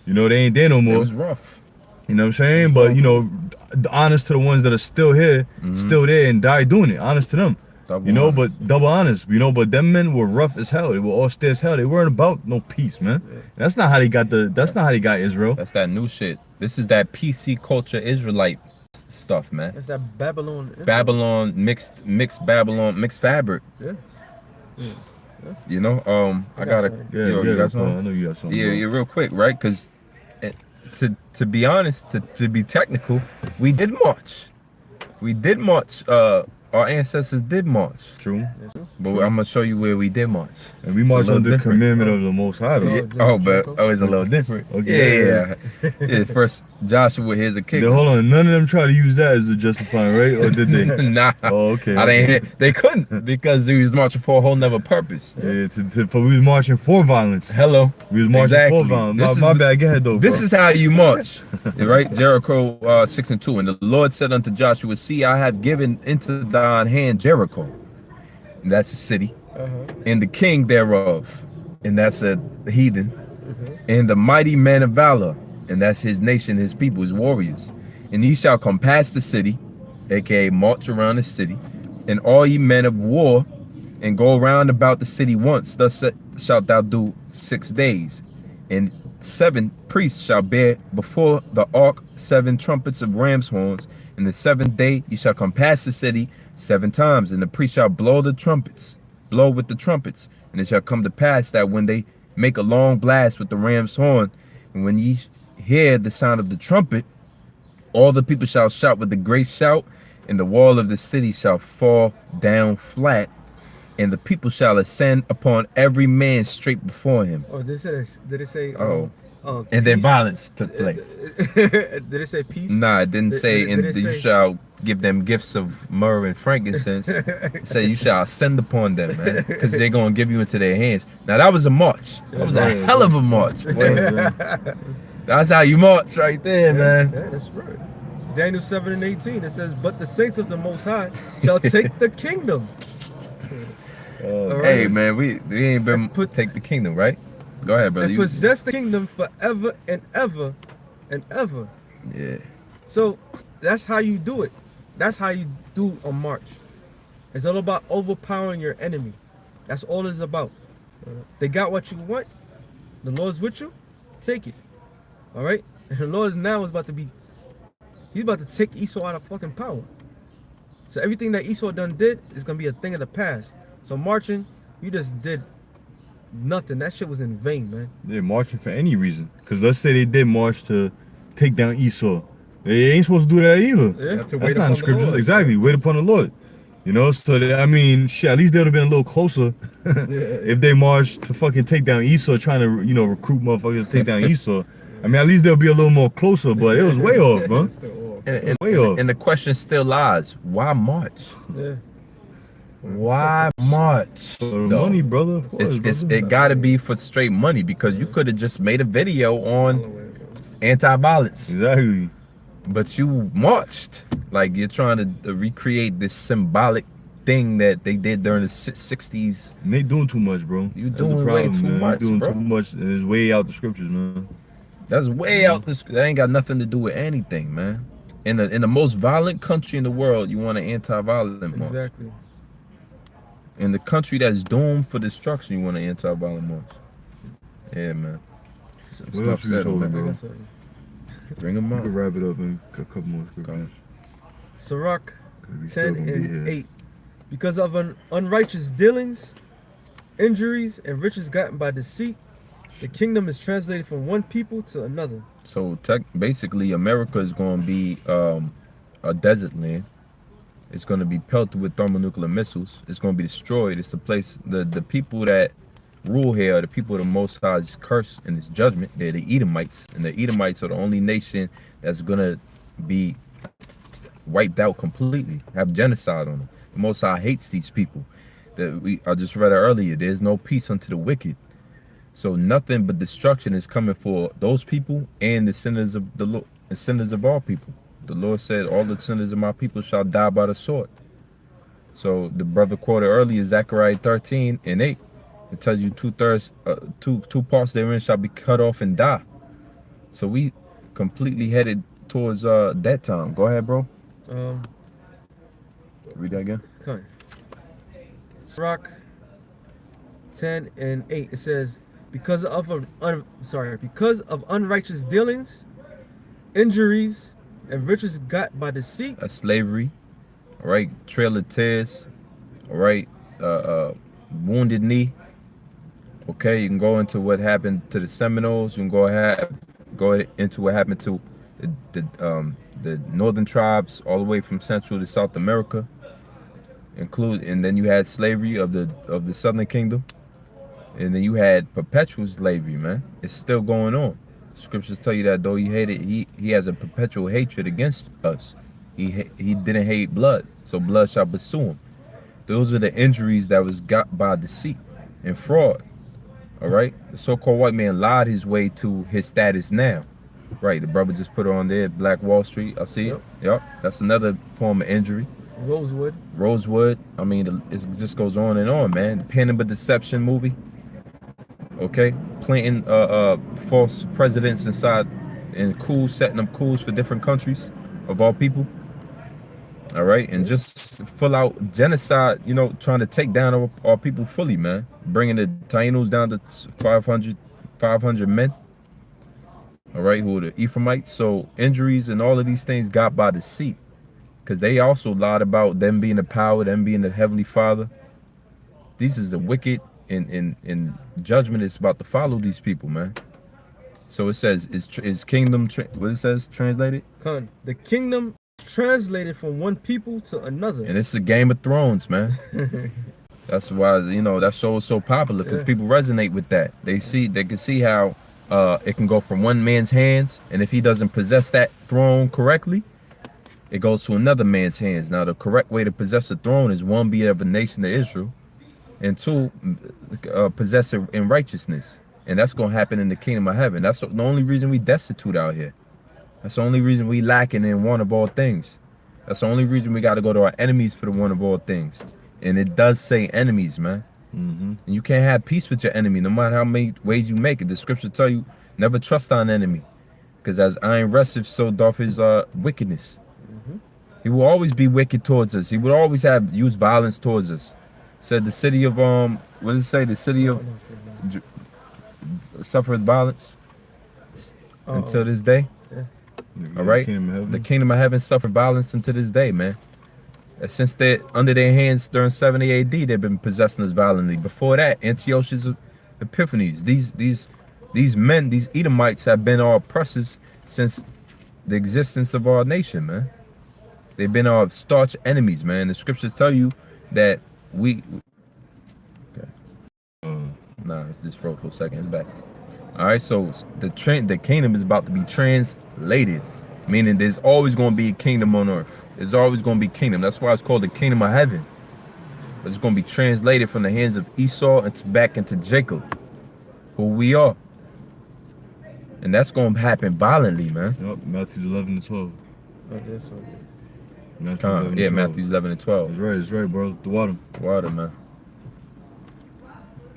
A: They ain't there no
B: It
A: more.
B: was rough.
A: You know what I'm saying? But honest to the ones that are still here, still there, and die doing it. Honest to them.
B: Double
A: You know,
B: honest.
A: but double honest, you know, but them men were rough as hell. They were austere as hell. They weren't about no peace, man. That's not how they got Israel.
B: That's that new shit. This is that PC culture Israelite stuff, man.
C: That's that Babylon.
B: Babylon mixed Babylon mixed fabric.
C: Yeah.
B: You know, I got a
A: Yeah,
B: yo,
A: yeah,
B: you got something?
A: I know you got something.
B: Yeah,
A: bro.
B: yeah, real quick, right? Because to be honest, to be technical, we did march. We did march. Our ancestors did march.
A: True.
B: But I'm gonna show you where we did march.
A: And we
B: It's a
A: march
B: little
A: under the
B: different.
A: commandment of the Most High. though.
B: Yeah. It's a little different.
A: Okay.
B: Yeah. First, Joshua, here's a kick.
A: Then, hold on, none of them try to use that as a justifying, right? Or did they?
B: Nah.
A: Oh, okay.
B: I didn't hear. They couldn't because we was marching for a whole nother purpose.
A: Yeah, for we was marching for violence.
B: Hello.
A: We was marching
B: Exactly.
A: for violence.
B: This is
A: My
B: the-
A: bad. Go ahead though.
B: This
A: bro.
B: is how you march, right? Jericho 6:2. And the Lord said unto Joshua, see, I have given into thine hand Jericho. And that's a city. And the king thereof. And that's a heathen. And the mighty man of valor. And that's his nation, his people, his warriors. And ye shall compass the city, aka march around the city, and all ye men of war, and go round about the city once. Thus shalt thou do 6 days. And 7 priests shall bear before the ark 7 trumpets of ram's horns. And the 7th day ye shall compass the city 7 times, and the priest shall blow with the trumpets. And it shall come to pass that when they make a long blast with the ram's horn, and when ye hear the sound of the trumpet, all the people shall shout with a great shout, and the wall of the city shall fall down flat, and the people shall ascend upon every man straight before him.
C: Oh, did it say?
B: And then
C: peace?
B: violence took place.
C: Did it say peace?
B: Nah, it didn't say,
C: Did
B: and
C: it
B: you
C: say-
B: shall give them gifts of myrrh and frankincense. It said you shall ascend upon them, man, because they're going to give you into their hands. Now, that was a march. That was a hell of a march. boy. That's how you march right there, man.
C: Yeah, that's right. Daniel 7:18, it says, but the saints of the Most High shall take the kingdom. All right.
B: Hey, man, we ain't been take the kingdom, right? Go ahead, brother.
C: And
B: You-
C: possess the kingdom forever and ever and ever.
B: Yeah.
C: So that's how you do it. That's how you do a march. It's all about overpowering your enemy. That's all it's about. They got what you want. The Lord's with you. Take it. All right. And the Lord now is about to be. He's about to take Esau out of fucking power. So everything that Esau done did is gonna be a thing of the past. So marching, you just did nothing. That shit was in vain, man.
A: They're marching for any reason. Because let's say they did march to take down Esau. They ain't supposed to do that either.
C: Yeah.
F: To
A: That's
F: wait
A: not
F: upon
A: in
F: the
A: scriptures.
F: Lord.
A: Exactly. Wait upon the Lord. You know, so I mean, shit, at least they would have been a little closer if they marched to fucking take down Esau, trying to, you know, recruit motherfuckers to take down Esau. I mean, at least they'll be a little more closer, but it was way off, bro. Way off.
B: And the question still lies: why march?
C: Yeah.
B: Why march?
A: For the
B: though?
A: money, brother. Of course, brother.
B: It gotta be for straight money, because you could have just made a video on anti-violence,
A: Exactly.
B: but you marched like you're trying to recreate this symbolic thing that they did during the 60s.
A: And they doing too much, bro.
B: You
A: That's the
B: doing way too
A: man.
B: much,
A: They doing
B: bro.
A: too much, and it's way out the scriptures, man.
B: That's way out this. That ain't got nothing to do with anything, man. In the most violent country in the world, you want an anti-violent march.
C: Exactly.
B: In the country that's doomed for destruction, you want an anti-violent march. Yeah, man.
A: What
B: Stuff
A: else you
B: settled,
A: told,
B: man.
A: bro?
B: Bring them
A: We
B: up.
A: can wrap it up in a couple more scriptures.
C: Sirach
A: 'Cause we still
C: 10
A: gonna be
C: and
A: here.
C: 8. Because of unrighteous dealings, injuries, and riches gotten by deceit, the kingdom is translated from one people to another.
B: So basically, America is going to be a desert land. It's going to be pelted with thermonuclear missiles. It's going to be destroyed. It's the place, the people that rule here are the people of the Most High's curse and his judgment. They're the Edomites, and the Edomites are the only nation that's going to be wiped out completely, have genocide on them. The Most High hates these people. I just read it earlier. There's no peace unto the wicked. So nothing but destruction is coming for those people and the sinners of the Lord, the sinners of all people. The Lord said, all the sinners of my people shall die by the sword. So the brother quoted earlier, Zechariah 13 and 8. It tells you two parts therein shall be cut off and die. So we completely headed towards that time. Go ahead, bro. Read that again.
C: Okay. Rock 10 and 8. It says, because of unrighteous dealings, injuries, and riches got by deceit.
B: That's slavery. All right, Trail of Tears. All right, Wounded Knee. Okay, you can go into what happened to the Seminoles. You can go into what happened to the northern tribes all the way from Central to South America. And then you had slavery of the Southern Kingdom, and then you had perpetual slavery, man. It's still going on. Scriptures tell you that though he hated, he has a perpetual hatred against us. He didn't hate blood, so blood shall pursue him. Those are the injuries that was got by deceit and fraud. All right, the so-called white man lied his way to his status now. Right, the brother just put it on there, Black Wall Street. I see it. Yep, that's another form of injury. Rosewood. I mean, it just goes on and on, man. The Phantom of Deception movie. Okay, planting false presidents inside and coups, setting up coups for different countries of all people. All right, and just full out genocide, you know, trying to take down our people fully, man. Bringing the Taínos down to 500 men. All right, who are the Ephraimites. So injuries and all of these things got by deceit, because they also lied about them being the power, them being the Heavenly Father. These is the wicked, and judgment is about to follow these people, man. So it says, is kingdom, what it says translated?
C: The kingdom translated from one people to another.
B: And it's a Game of Thrones, man. That's why, you know, that show is so popular, because people resonate with that. They can see how it can go from one man's hands, and if he doesn't possess that throne correctly, it goes to another man's hands. Now, the correct way to possess a throne is, one, be of a nation of Israel, and two, possess it in righteousness. And that's going to happen in the kingdom of heaven. That's the only reason we destitute out here. That's the only reason we lacking in one of all things. That's the only reason we got to go to our enemies for the one of all things. And it does say enemies, man. And you can't have peace with your enemy, no matter how many ways you make it. The scripture tell you, never trust on enemy, because as iron resteth, so doth his wickedness. He will always be wicked towards us. He will always use violence towards us. Said the city of what does it say? The city of suffers violence until this day. All right, the kingdom of heaven suffered violence until this day, man. Since they're under their hands during 70 AD, they've been possessing us violently. Before that, Antiochus Epiphanes. These men, these Edomites, have been our oppressors since the existence of our nation, man. They've been our staunch enemies, man. The scriptures tell you that we. Okay. Nah, it's just froze for a second. It's back. All right, so the kingdom is about to be translated, meaning there's always going to be a kingdom on earth. There's always going to be kingdom. That's why it's called the kingdom of heaven. But it's going to be translated from the hands of Esau and back into Jacob, who we are. And that's going to happen violently, man.
A: Yep, Matthew 11 and 12.
B: Matthew 11 and 12.
A: That's right, bro. The water.
B: Water, man.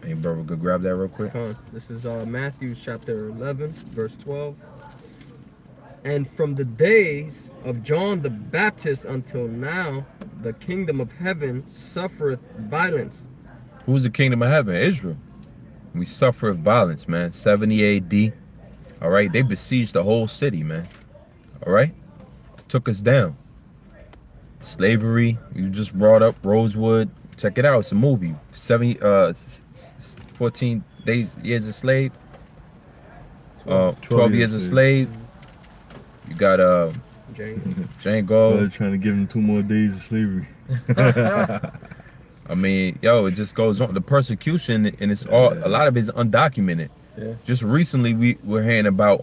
B: Hey, brother, go grab that real quick.
F: This is Matthew chapter 11, verse 12. And from the days of John the Baptist until now, the kingdom of heaven suffereth violence.
B: Who's the kingdom of heaven? Israel. We suffer violence, man. 70 AD. All right, they besieged the whole city, man. All right, took us down. Slavery. You just brought up Rosewood. Check it out. It's a movie. 14 years a slave. 12 years a slave. You got Django.
A: They're trying to give him 2 more days of slavery.
B: I mean, yo, it just goes on. The persecution, and it's all, a lot of it is undocumented. Just recently, we were hearing about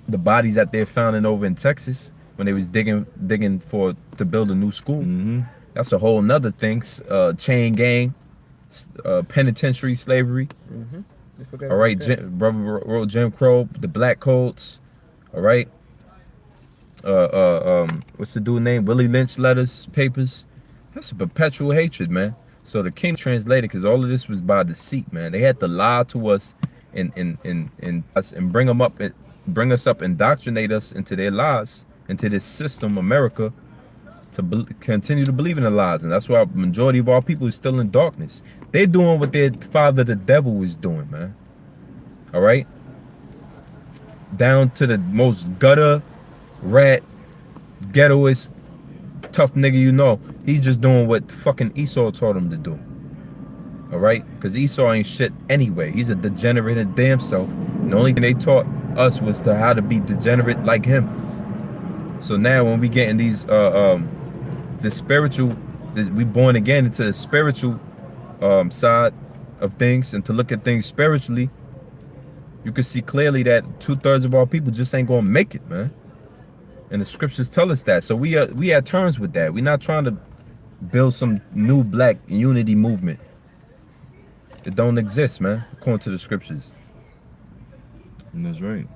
B: the bodies that they're finding over in Texas when they was digging to build a new school. That's a whole nother thing. Chain gang, penitentiary slavery. All right, brother wrote Jim Crow, the Black Codes. All right. What's the dude name? Willie Lynch letters, papers. That's a perpetual hatred, man. So the king translated, because all of this was by deceit, man. They had to lie to us and bring us up, indoctrinate us into their lies, into this system, America, to continue to believe in the lies, and that's why the majority of our people is still in darkness. They're doing what their father, the devil, was doing, man. All right, down to the most gutter, rat, ghettoist, tough nigga you know. He's just doing what fucking Esau taught him to do. All right, because Esau ain't shit anyway. He's a degenerate damn self. And the only thing they taught us was to how to be degenerate like him. So now when we get in these the spiritual, we born again into the spiritual side of things, and to look at things spiritually, you can see clearly that 2/3 of our people just ain't gonna make it, man. And the scriptures tell us that. So we at terms with that. We're not trying to build some new black unity movement. It don't exist, man, according to the scriptures.
A: And that's right.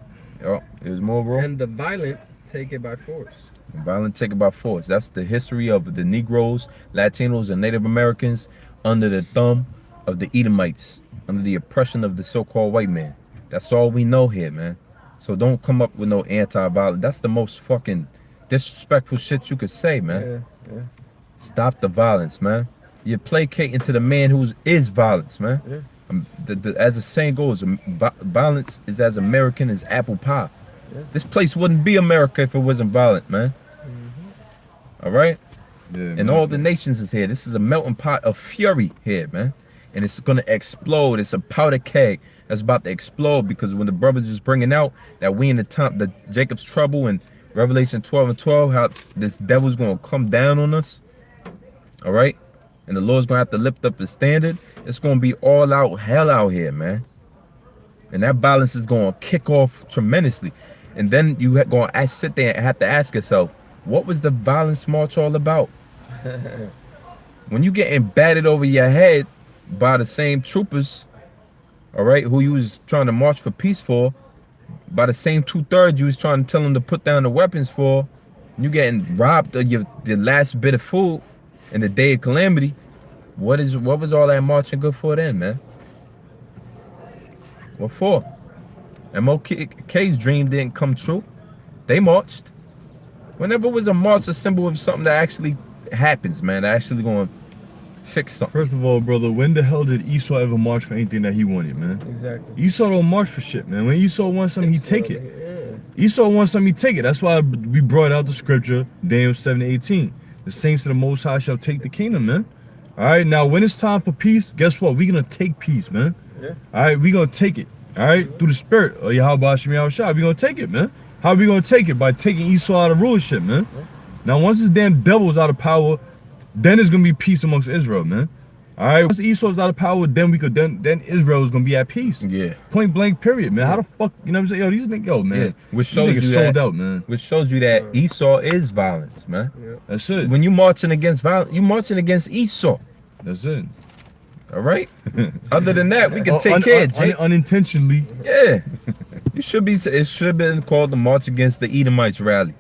B: Oh, there's more, bro.
F: And the violent take it by force.
B: Violent take it by force. That's the history of the Negroes, Latinos, and Native Americans under the thumb of the Edomites, under the oppression of the so-called white man. That's all we know here, man. So don't come up with no anti-violence. That's the most fucking disrespectful shit you could say, man.
F: Yeah.
B: Stop the violence, man. You're placating to the man who is violence, man.
F: Yeah.
B: As the saying goes, violence is as American as apple pie. Yeah. This place wouldn't be America if it wasn't violent, man. All right?
A: Yeah,
B: and
A: man.
B: all the nations is here. This is a melting pot of fury here, man. And it's going to explode. It's a powder keg that's about to explode, because when the brothers is bringing out that we in the time, the Jacob's trouble and Revelation 12:12, how this devil's going to come down on us. All right? And the Lord's going to have to lift up the standard. It's going to be all out hell out here, man. And that violence is going to kick off tremendously. And then you going to sit there and have to ask yourself, what was the violence march all about? When you getting batted over your head by the same troopers, all right, who you was trying to march for peace for, by the same 2/3 you was trying to tell them to put down the weapons for, you getting robbed of your last bit of food in the day of calamity. What was all that marching good for then, man? What for? MLK's dream didn't come true. They marched. Whenever it was a march, a symbol of something that actually happens, man, that actually going to fix something.
A: First of all, brother, when the hell did Esau ever march for anything that he wanted, man?
F: Exactly.
A: Esau don't march for shit, man. When Esau wants something, he take it. Esau wants something, he take it. That's why we brought out the scripture, Daniel 7:18. The saints of the Most High shall take the kingdom, man. All right, now when it's time for peace, guess what? We're going to take peace, man.
F: Yeah.
A: All right, we're going to take it. All right, through the spirit of Yahweh Shem Yahushua, we're going to take it, man. How are we going to take it? By taking Esau out of rulership, man. Yeah. Now, once this damn devil's out of power, then there's going to be peace amongst Israel, man. All right, once Esau's out of power, then Israel is going to be at peace. Yeah. Point blank, period, man. How the fuck, you know what I'm saying? Yo, these niggas, yo, man. Yeah.
B: Which shows you
A: sold
B: that,
A: out, man.
B: Which shows you that Esau is violence, man.
A: Yeah. That's it.
B: When you marching against violence, you marching against Esau.
A: That's it.
B: All right. Other than that, we can take care, Jake.
A: Unintentionally.
B: Yeah. You should be. It should have been called the March Against the Edomites rally.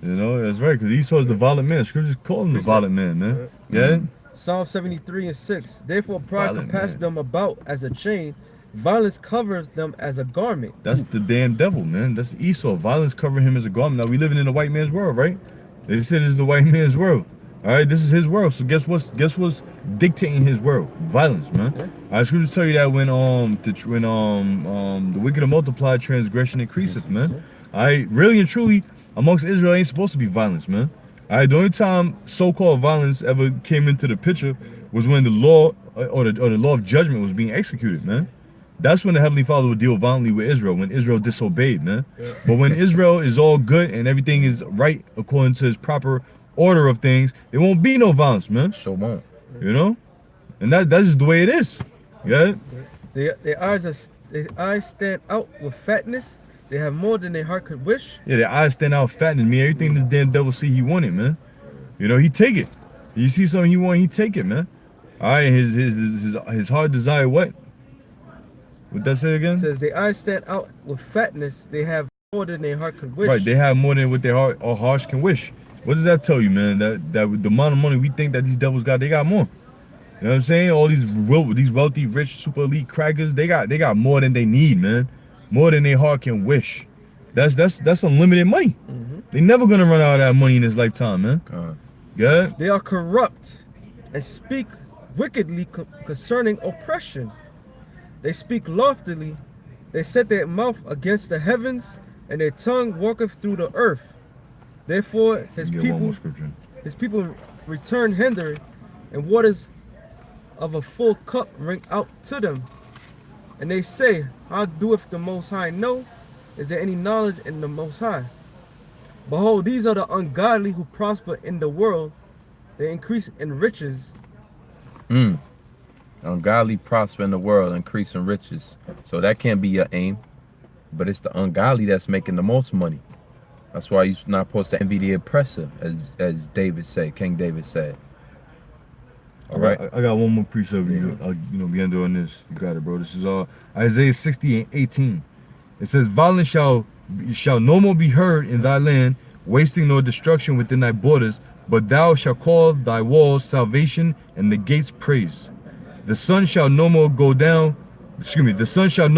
A: You know, that's right, because Esau is the violent man. Scriptures call him the violent man, man. Yeah.
C: Psalm 73:6. Therefore, pride compasses them about as a chain. Violence covers them as a garment.
A: That's the damn devil, man. That's Esau. Violence covering him as a garment. Now we living in a white man's world, right? They said this is the white man's world. All right, this is his world. So guess what's dictating his world? Violence, man. Yeah. All right, scripture tell you that when the wicked are multiplied, transgression increaseth, man. All right, really and truly, amongst Israel ain't supposed to be violence, man. All right, the only time so-called violence ever came into the picture was when the law or the law of judgment was being executed, man. That's when the Heavenly Father would deal violently with Israel, when Israel disobeyed, man. Yeah. But when Israel is all good and everything is right according to his proper order of things, it won't be no violence, man.
B: So won't.
A: You know? And that's just the way it is. Yeah?
C: Their eyes stand out with fatness. They have more than their heart could wish.
A: Yeah, their eyes stand out fattening me. Everything the damn devil see, he want it, man. You know, he take it. You see something he want, he take it, man. All right, his heart desire what? What that say again?
C: It says their eyes stand out with fatness. They have more than their heart could wish.
A: Right, they have more than what their heart or hearts can wish. What does that tell you, man? That with the amount of money we think that these devils got, they got more. You know what I'm saying? All these wealthy, rich, super elite crackers, they got more than they need, man. More than their heart can wish. That's unlimited money. They never gonna run out of that money in this lifetime, man. Yeah.
C: They are corrupt and speak wickedly concerning oppression. They speak loftily. They set their mouth against the heavens, and their tongue walketh through the earth. Therefore his people return hindering, and waters of a full cup ring out to them. And they say, how doeth the Most High know? Is there any knowledge in the Most High? Behold, these are the ungodly who prosper in the world. They increase in riches.
B: Ungodly prosper in the world, increase in riches. So that can't be your aim. But it's the ungodly that's making the most money. That's why you're not supposed to envy the oppressor, as David said, King David said. All right.
A: I got one more precept. We end on this. You got it, bro. This is Isaiah 60:18. It says, "Violence shall no more be heard in thy land, wasting nor destruction within thy borders. But thou shalt call thy walls salvation and the gates praise. The sun shall no more go down. The sun shall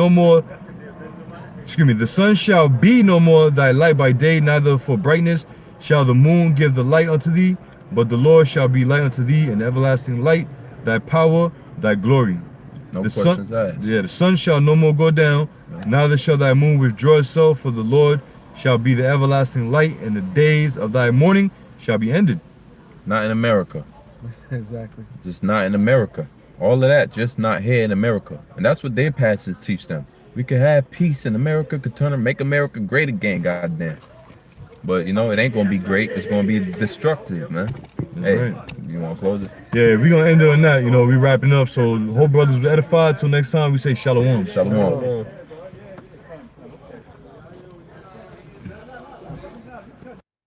A: be no more thy light by day, neither for brightness shall the moon give the light unto thee. But the Lord shall be light unto thee, an everlasting light, thy power, thy glory.
B: No
A: the
B: questions
A: sun,
B: asked.
A: the sun shall no more go down, neither shall thy moon withdraw itself, for the Lord shall be the everlasting light, and the days of thy mourning shall be ended."
B: Not in America.
C: Exactly.
B: Just not in America. All of that, just not here in America. And that's what their pastors teach them. We could have peace in America, make America great again, goddamn. But it ain't gonna be great. It's gonna be destructive, man. Hey,
A: right.
B: You wanna close it?
A: Yeah, we're gonna end it on that. We wrapping up. So hope brothers was edified. Till next time, we say shalom.
B: Shalom.